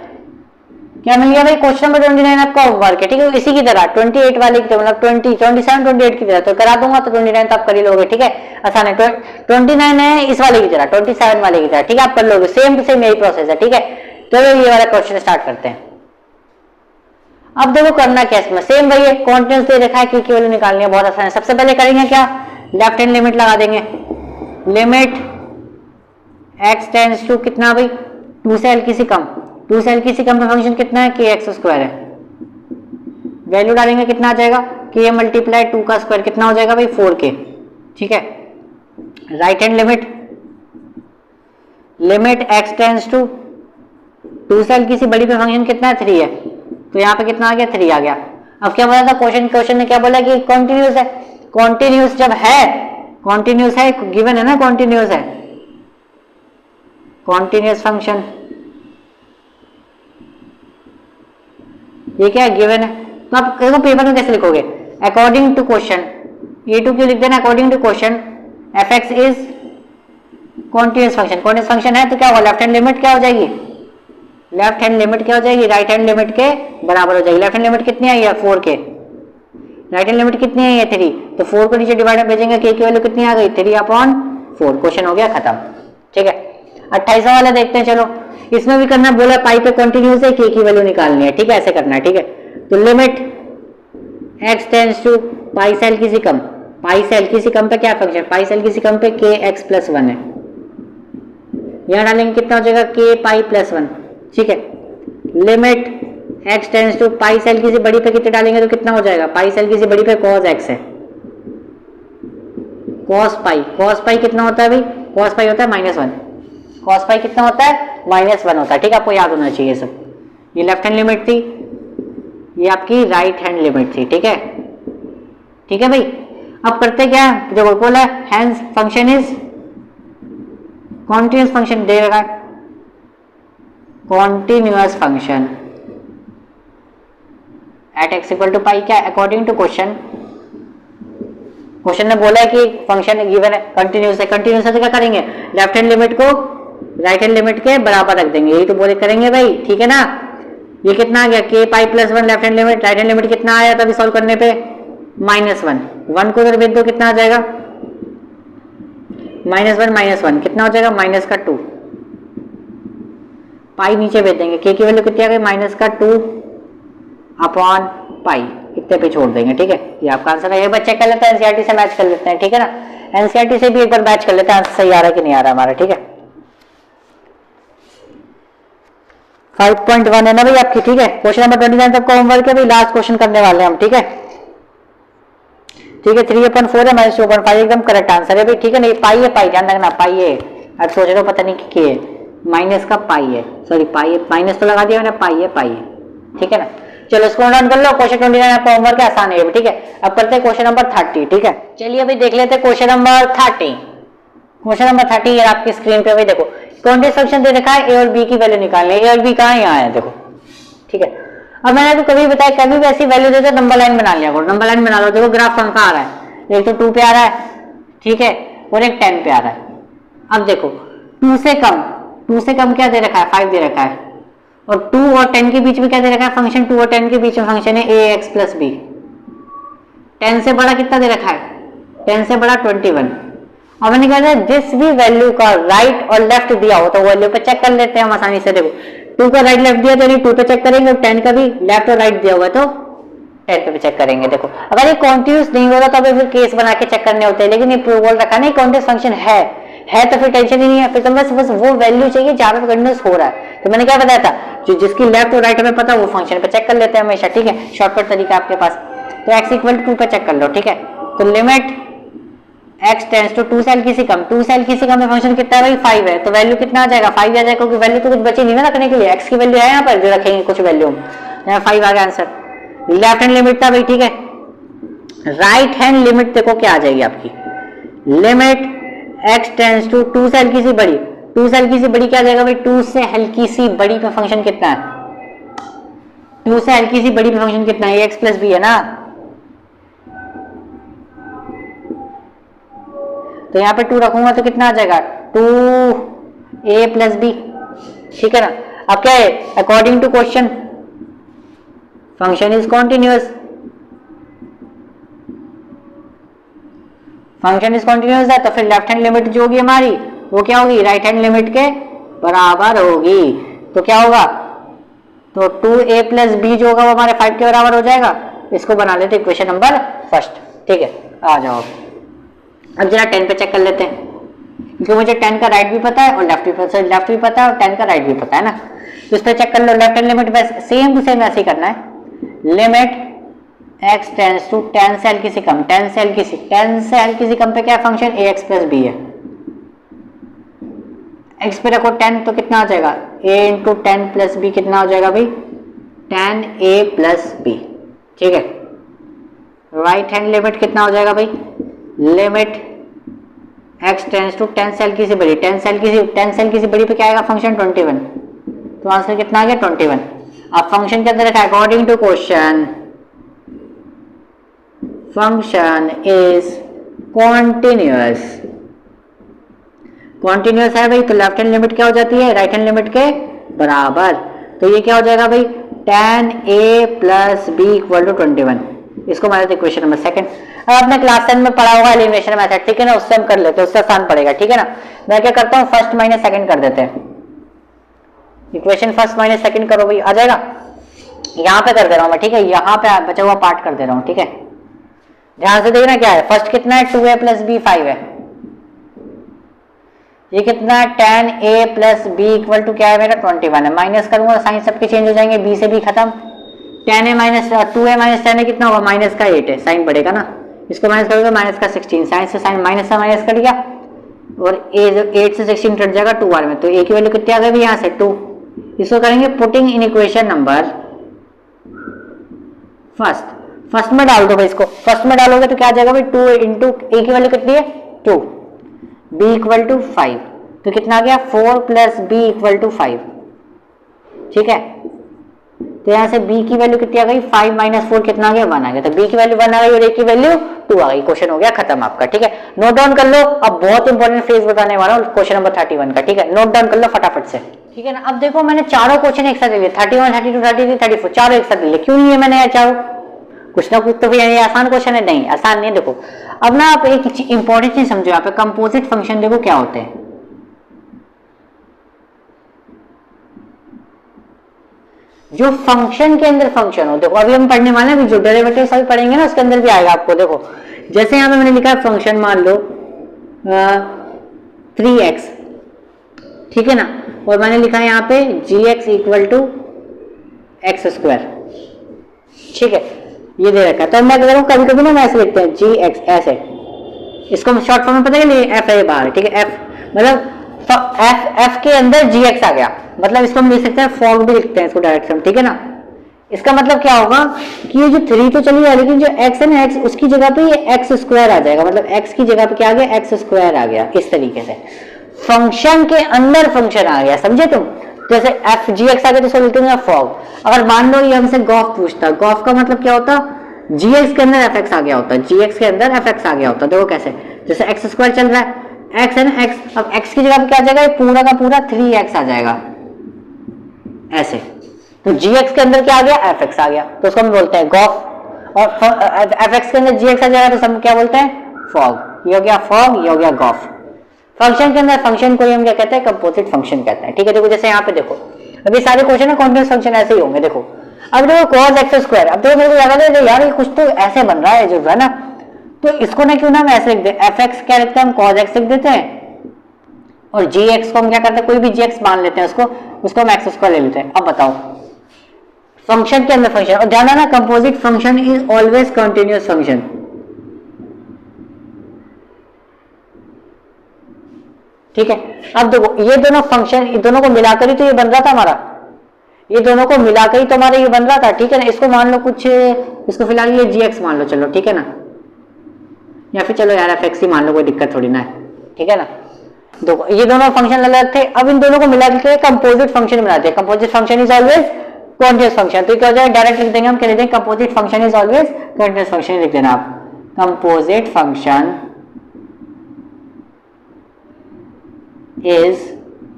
क्या मिल गया भाई, क्वेश्चन नंबर 29 आपका होमवर्क है, ठीक है, इसी की तरह 28 वाले की तरह, मतलब 20 27 28 की तरह, तो करा दूंगा तो 29 तो आप कर ही लोगे, ठीक है, आसान है। 29 है इस वाले की तरह, 27 वाले की तरह, ठीक है, आप कर लोगे, सेम टू सेम यही प्रोसेस है, ठीक है। चलो ये वाला क्वेश्चन स्टार्ट करते हैं। अब देखो करना क्या इसमें, सेम वही है, कॉन्टिन्यूअस दे रखा है, की वैल्यू निकालनी है, बहुत आसान है। सबसे पहले करेंगे क्या, लेफ्ट हैंड लिमिट लगा देंगे, लिमिट x टेंड्स टू कितना भाई 2 से l की सी कम, 2 से l की सी कम का फंक्शन कितना है kx² है, वैल्यू डालेंगे कितना आ जाएगा k मल्टीप्लाई 2 का स्क्वायर कितना हो जाएगा भाई 4k, ठीक है। Right hand limit, limit x tends to 2 से l की सी बड़ी पे फंक्शन कितना है 3 है, तो यहाँ पे कितना आ गया 3 आ गया। अब क्या बोला था क्वेश्चन ने क्या बोला कि कॉन्टिन्यूअस है, कॉन्टिन्यूअस जब है, कॉन्टिन्यूअस है गिवन है ना, कॉन्टिन्यूअस है, कॉन्टिन्यूअस फंक्शन ये क्या है गिवन है, तो आप देखो पेपर में कैसे लिखोगे, अकॉर्डिंग टू क्वेश्चन, A2 क्यों लिख देना, according to question fx is continuous function, continuous function है तो क्या होगा लेफ्ट हैंड लिमिट क्या हो जाएगी, लेफ्ट हैंड लिमिट क्या हो जाएगी राइट हैंड लिमिट के बराबर हो जाएगी। लेफ्ट हैंड लिमिट कितनी आई है 4k, राइट हैंड लिमिट कितनी है 3, तो 4 को नीचे डिवाइड में भेजेंगे, k की वैल्यू कितनी आ गई 3/4, क्वेश्चन हो गया खत्म, ठीक है। 28 वाला देखते हैं, चलो इसमें भी करना बोला पाई पे कंटिन्यूअस है, k की वैल्यू निकालनी है, ठीक है, ऐसे करना है, ठीक है। तो लिमिट x टेंड्स टू पाई से l की सी कम, पाई से l की सी कम पे क्या फंक्शन, पाई से l की सी कम पे kx + 1 है, यहाँ डालेंगे कितना हो जाएगा k पाई + 1, ठीक है। लिमिट x टेंड्स टू पाई से l की सी बड़ी पे कितने डालेंगे तो कितना हो जाएगा, पाई से l की सी बड़ी पे cos x है, cos पाई कितना होता है भाई cos पाई होता है -1, cos पाई कितना होता है -1 होता है, ठीक है, आपको याद होना चाहिए सब। ये लेफ्ट हैंड लिमिट थी, ये आपकी राइट हैंड लिमिट थी, ठीक है, ठीक है भाई। अब करते क्या, जो बोला hence function is continuous function दे रखा है, continuous function at x equal to pi, क्या अकॉर्डिंग टू क्वेश्चन, क्वेश्चन ने बोला है कि फंक्शन गिवन है कंटिन्यूअस है, कंटिन्यूअस है तो क्या करेंगे, लेफ्ट हैंड लिमिट को राइट हैंड लिमिट के बराबर रख देंगे, यही तो बोले करेंगे भाई, ठीक है ना। ये कितना आ गया k pi plus 1 left hand limit, right hand limit कितना आया तभी सॉल्व करने पे -1, 1 को उधर भेज दो कितना आ जाएगा -1 कितना हो जाएगा -2, पाई नीचे भेज देंगे, k की वैल्यू कितनी आ गई -2 अपॉन पाई, इतने पे छोड़ देंगे, ठीक है। ये आपका आंसर है, ये बच्चे कर लेते हैं, एनसीईआरटी से मैच कर लेते हैं, ठीक है ना, एनसीईआरटी से भी एक बार मैच कर लेते हैं आंसर सही आ रहा है कि नहीं आ रहा हमारा, ठीक है। 5.1 है ना भाई आपकी, ठीक है। क्वेश्चन नंबर 29 तक का होमवर्क है भाई, लास्ट क्वेश्चन करने वाले हैं हम, ठीक है, ठीक है। 3/4 है -2/5 एकदम करेक्ट आंसर है भाई, ठीक है ना। ये पाई है, पाई ध्यान रखना, पाई है, अब सोच रहे हो पता नहीं कि है, माइनस का पाई है, सॉरी पाई है, माइनस तो लगा दिया मैंने, पाई है, ठीक है ना। चलो इसको नोट डाउन कर लो, क्वेश्चन 29 आपका होमवर्क है, आसान है, ठीक है। अब करते हैं क्वेश्चन नंबर 30, ठीक है। चलिए अभी देख लेते हैं क्वेश्चन नंबर 30। क्वेश्चन नंबर 30 ये आपकी स्क्रीन पे भाई देखो, कॉन्टिन्यूअस फंक्शन दे रखा है, ए और बी की वैल्यू निकालनी है, ए और बी कहाँ यहाँ है देखो, ठीक है। अब मैंने तो कभी बताया, कभी भी ऐसी वैल्यू देते नंबर लाइन बना लिया करो, नंबर लाइन बना लो, देखो ग्राफ कहाँ आ रहा है, एक तो 2 पे आ रहा है, ठीक है, और एक 10 पे आ रहा है। अब देखो 2 से कम क्या दे रखा है, 5 दे रखा है, और 2 और 10 के बीच में क्या दे रखा है फंक्शन, 2 और 10 के बीच में फंक्शन है ax प्लस b। 10 से बड़ा कितना दे रखा है, 10 से बड़ा 21। अब मैंने कहा जिस भी वैल्यू का राइट और लेफ्ट दिया हो तो वैल्यू पे चेक कर लेते हैं हम आसानी से। देखो 2 का राइट लेफ्ट दिया तो 2 पे चेक करेंगे, और 10 का भी लेफ्ट और राइट दिया हुआ है तो 10 पे भी चेक करेंगे। देखो अगर ये कॉन्टिन्यूअस नहीं होगा तो फिर केस बना के चेक करने होते हैं, लेकिन ये बोल रखा नहीं कॉन्टिन्यूअस फंक्शन है तो फिर टेंशन ही नहीं है, फिर तो बस वो वैल्यू चाहिए जहाँ पे कंटिन्यूअस हो रहा है। तो मैंने क्या बताया था, जो जिसकी लेफ्ट और राइट हमें पता वो फंक्शन पे चेक कर लेते हैं हमेशा, ठीक है, शॉर्टकट तरीका आपके पास। तो x इक्वल टू 2 पे चेक कर लो, ठीक है। तो लिमिट x टेंड्स टू 2 से एलसीसी कम, 2 से एलसीसी कम में फंक्शन कितना है भाई 5 है, तो वैल्यू कितना आ जाएगा 5 आ जाएगा, क्योंकि वैल्यू तो कुछ बची नहीं ना रखने के लिए, x की वैल्यू है यहाँ पर जो रखेंगे कुछ वैल्यू, यहाँ 5 आ गया आंसर। लेफ्ट हैंड लिमिट था भाई, ठीक है। राइट हैंड लिमिट देखो क्या आ जाएगी आपकी, लिमिट x टेंड्स टू 2 से हल्की सी बड़ी, 2 से हल्की सी बड़ी क्या आ जाएगा भाई, 2 से हल्की सी बड़ी पे फंक्शन कितना है, 2 से हल्की सी बड़ी पे फंक्शन कितना है, ax प्लस b है ना। तो यहाँ पे 2 रखूंगा तो कितना आ जाएगा 2a प्लस b, ठीक है ना। अब क्या है, according to question function is continuous, function is continuous है तो फिर लेफ्ट हैंड लिमिट जो होगी हमारी वो क्या होगी, राइट हैंड लिमिट के बराबर होगी। तो क्या होगा, तो 2a प्लस b जो होगा वो हमारे 5 के बराबर हो जाएगा। इसको बना लेते इक्वेशन नंबर फर्स्ट, ठीक है। आ जाओ अब जरा 10 पे चेक कर लेते हैं, क्योंकि मुझे 10 का राइट भी पता है और लेफ्ट भी पता है और 10 का राइट भी पता है ना। तो इस पे चेक कर लो, लेफ्ट हैंड लिमिट बस सेम टू सेम ऐसे ही करना है, लिमिट x टेंड्स टू 10 से एल किसी कम, 10 से एल किसी कम पे क्या फंक्शन ax प्लस b है, x पे रखो 10 तो कितना आ जाएगा a इंटू 10 प्लस b कितना हो जाएगा भाई 10a प्लस b, ठीक है। राइट हैंड लिमिट कितना हो जाएगा भाई, लिमिट x टेंड्स टू 10 से एल बड़ी, 10 से एल बड़ी पे क्या आएगा फंक्शन 21, तो आंसर कितना आ गया 21। अब फंक्शन के अंदर रखा according to question function is continuous, continuous है भाई तो लेफ्ट हैंड लिमिट क्या हो जाती है राइट हैंड लिमिट के बराबर। तो ये क्या हो जाएगा भाई 10a plus b equal to 21। इसको मान लेते क्वेश्चन नंबर सेकंड। अब आपने क्लास 10 में पढ़ा होगा एलिमिनेशन मेथड, ठीक है ना, उससे हम कर लेते हैं, उससे आसान पड़ेगा, ठीक है ना। मैं क्या करता हूँ फर्स्ट माइनस सेकंड कर देते हैं, इक्वेशन फर्स्ट माइनस सेकंड करो भाई, आ जाएगा। यहाँ पे कर दे रहा हूँ मैं, ठीक है, यहाँ पे बचा हुआ पार्ट कर दे रहा हूँ, ठीक है। ध्यान से देखना क्या है, फर्स्ट कितना है 2a प्लस b 5 है, ये कितना है 10a plus b equal to क्या है मेरा 21 है। माइनस करूंगा साइन सबके चेंज हो जाएंगे, b से b खत्म, 10a माइनस 2a माइनस 10 कितना होगा माइनस का 8 है, साइन बढ़ेगा ना, इसको माइनस करोगे माइनस का 16, साइन से साइन माइनस से माइनस कट गया और ए जो 8 से 16 कट जाएगा 2r में, तो ए की वैल्यू कितनी आ गई यहाँ से 2। इसको करेंगे putting in equation number first में डाल दो भाई, इसको फर्स्ट में डालोगे तो क्या आ जाएगा भाई 2 इंटू ए की वैल्यू कितनी है 2, बी इक्वल टू 5, तो कितना आ गया 4 प्लस बी इक्वल टू 5। ठीक है, तो यहाँ से b की वैल्यू कितनी आ गई 5 माइनस 4 कितना आ गया 1 आ गया, तो b की वैल्यू 1 आ गई और a की वैल्यू 2 आ गई। क्वेश्चन हो गया खत्म आपका। ठीक है, नोट डाउन कर लो। अब बहुत इंपॉर्टेंट फेज बताने वाला हूँ क्वेश्चन नंबर 31 का। ठीक है, नोट डाउन कर लो फटाफट से। ठीक है ना, अब देखो मैंने चारों क्वेश्चन एक साथ ले लिए, 31, 32, 33, 34 चारों एक साथ ले लिए। क्यों लिए मैंने यार चारों? कुछ ना कुछ तो भैया ये आसान क्वेश्चन है, नहीं आसान नहीं है। देखो अब ना आप एक इंपॉर्टेंट चीज समझो, यहाँ पे कंपोजिट फंक्शन देखो क्या होते हैं। जो फंक्शन के अंदर फंक्शन हो, देखो अभी हम पढ़ने वाले हैं, जो डेरिवेटिव सभी पढ़ेंगे ना उसके अंदर भी आएगा आपको। देखो जैसे यहाँ पे मैंने लिखा है फंक्शन, मान लो 3x, ठीक है ना, और मैंने लिखा है यहाँ पे gx equal to x square. ठीक है, ये दे रखा है, तो मैं कह रहा हूँ कभी कभी ना मैं ऐसे लिखते हैं gx ऐसे, इसको शॉर्ट फॉर्म में पता है f है बाहर। ठीक है, f मतलब f के अंदर gx आ गया, मतलब इसको हम लिख सकते हैं फॉग भी लिखते हैं इसको डायरेक्शन। ठीक है ना, इसका मतलब क्या होगा कि ये जो 3 तो चली जाए, लेकिन जो x है ना x उसकी जगह पे ये एक्स स्क्वायर आ जाएगा, मतलब x की जगह पे क्या आ गया एक्स स्क्वायर आ गया। इस तरीके से फंक्शन के अंदर फंक्शन आ गया, समझे तुम? जैसे f gx आ गया तो इसको लिखते हैं फॉग। अगर मान लो ये हमसे गॉफ पूछता, गॉफ का मतलब क्या होता, gx के अंदर fx आ गया होता, gx के अंदर fx आ गया होता। देखो कैसे, जैसे एक्स स्क्वायर चल रहा है, x है ना x, अब x की जगह पे क्या आ जाएगा, पूरा का पूरा 3x आ जाएगा ऐसे। तो gx के अंदर क्या आ गया fx आ गया, तो उसको हम बोलते हैं गॉफ। और fx के अंदर gx आ जाएगा तो हम क्या बोलते हैं फॉग। ये हो गया फॉग, ये हो गया गॉफ। फंक्शन के अंदर फंक्शन को हम क्या कहते हैं कंपोजिट फंक्शन कहते हैं। ठीक है, देखो जैसे यहाँ पे देखो अभी सारे क्वेश्चन है कॉन्टिन्यूअस फंक्शन ऐसे ही होंगे। देखो अब देखो cos x स्क्वायर, अब देखो मेरे को लगा था यार ये कुछ तो ऐसे बन रहा है जो है ना, तो इसको ना क्यों ना हम ऐसे लिख दे, fx क्या लिखते हैं हम cos x लिख देते हैं, और gx को हम क्या करते हैं कोई भी gx मान लेते हैं उसको हम एक्स स्क्वायर ले लेते हैं। अब बताओ फंक्शन के अंदर फंक्शन, और ध्यान रखना composite function is always continuous function. ठीक है, अब देखो ये दोनों फंक्शन, ये दोनों को मिलाकर ही तो ये बन रहा था हमारा, ये दोनों को मिलाकर ही तो हमारा ये बन रहा था। ठीक है ना, इसको मान लो कुछ, इसको फिलहाल ये gx मान लो, चलो ठीक है ना, या फिर चलो यार fx ही मान लो, कोई दिक्कत थोड़ी ना है। ठीक है ना, देखो ये दोनों फंक्शन अलग थे, अब इन दोनों को मिला के कंपोजिट फंक्शन बनाते हैं। Composite function is always continuous function, तो क्या हो जाएगा डायरेक्ट लिख देंगे हम, क्या लिख देंगे composite function is always continuous function लिख देना आप, composite function is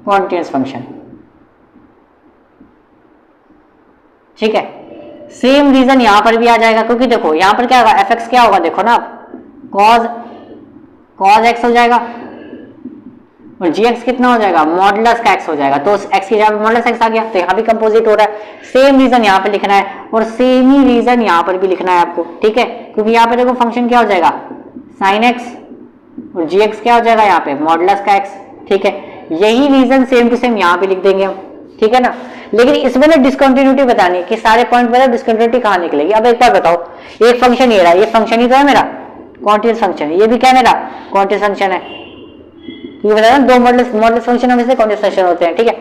continuous function. ठीक है, सेम रीजन यहां पर भी आ जाएगा, क्योंकि देखो यहां पर क्या होगा fx क्या होगा, देखो ना cos x हो जाएगा, और gx कितना हो जाएगा मॉडुलस का x हो जाएगा, तो x की जगह मॉडुलस x आ गया, तो यहाँ भी कंपोजिट हो रहा है। सेम रीजन यहाँ पे लिखना है और सेम ही रीजन यहाँ पर भी लिखना है आपको। ठीक है, क्योंकि यहाँ पे देखो फंक्शन क्या हो जाएगा sin x, और gx क्या हो जाएगा यहाँ पे मॉडुलस का x। ठीक है, यही रीजन सेम टू सेम यहाँ पे लिख देंगे हम। ठीक है ना, लेकिन इसमें ना डिस्कंटिन्यूटी बतानी है कि सारे पॉइंट पर डिस्कंटिन्यूटी कहाँ निकलेगी। अब एक बार बताओ, एक फंक्शन ये रहा, ये फंक्शन ही तो है मेरा कॉन्टिन्यूअस फंक्शन, ये भी क्या है मेरा कॉन्टिन्यूअस फंक्शन है। ये बताया ना, दो मॉडुलस फंक्शन हमेशा कॉन्टिन्यूअस फंक्शन होते हैं। ठीक है,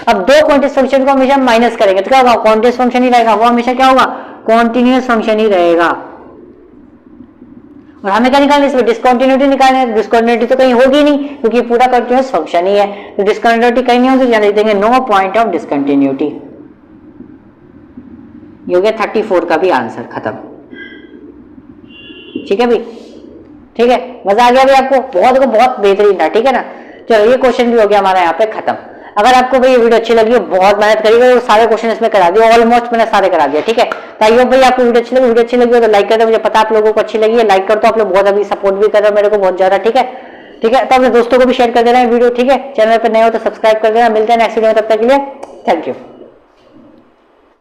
अब दो कॉन्टिन्यूअस फंक्शन को हमेशा माइनस करेंगे तो क्या होगा कॉन्टिन्यूअस फंक्शन ही रहेगा, वो हमेशा क्या होगा कॉन्टिन्यूअस फंक्शन ही रहेगा। और हमें क्या निकालना है इसमें डिस्कंटिन्यूटी निकालना है, डिस्कंटिन्यूटी तो कहीं होगी नहीं क्योंकि पूरा कंटीन्यूअस फंक्शन ही है, तो डिस्कंटिन्यूटी कहीं नहीं होगी, लिख देंगे नो पॉइंट ऑफ डिस्कंटिन्यूटी। ये हो गया 34 का भी आंसर, खत्म। ठीक है भाई, ठीक है, मजा आ गया भाई आपको, बहुत बेहतरीन था। ठीक है ना, चलो ये क्वेश्चन भी हो गया हमारा यहाँ पे खत्म। अगर आपको भाई ये वीडियो अच्छी लगी हो, बहुत मेहनत करिएगा, वो सारे क्वेश्चन इसमें करा दिए, ऑलमोस्ट मैंने सारे करा दिया। ठीक है, ताइयो भाई आपको वीडियो अच्छी लगी हो तो लाइक कर दो, मुझे पता आप लोगों को अच्छी लगी है, लाइक कर दो। आप लोग बहुत अभी सपोर्ट भी कर रहे हो मेरे को बहुत ज्यादा। ठीक है, ठीक है, तो अपने दोस्तों को भी शेयर कर देना है वीडियो। ठीक है, चैनल पर नए हो तो सब्सक्राइब कर देना। मिलते हैं नेक्स्ट वीडियो में, तब तक के लिए थैंक यू।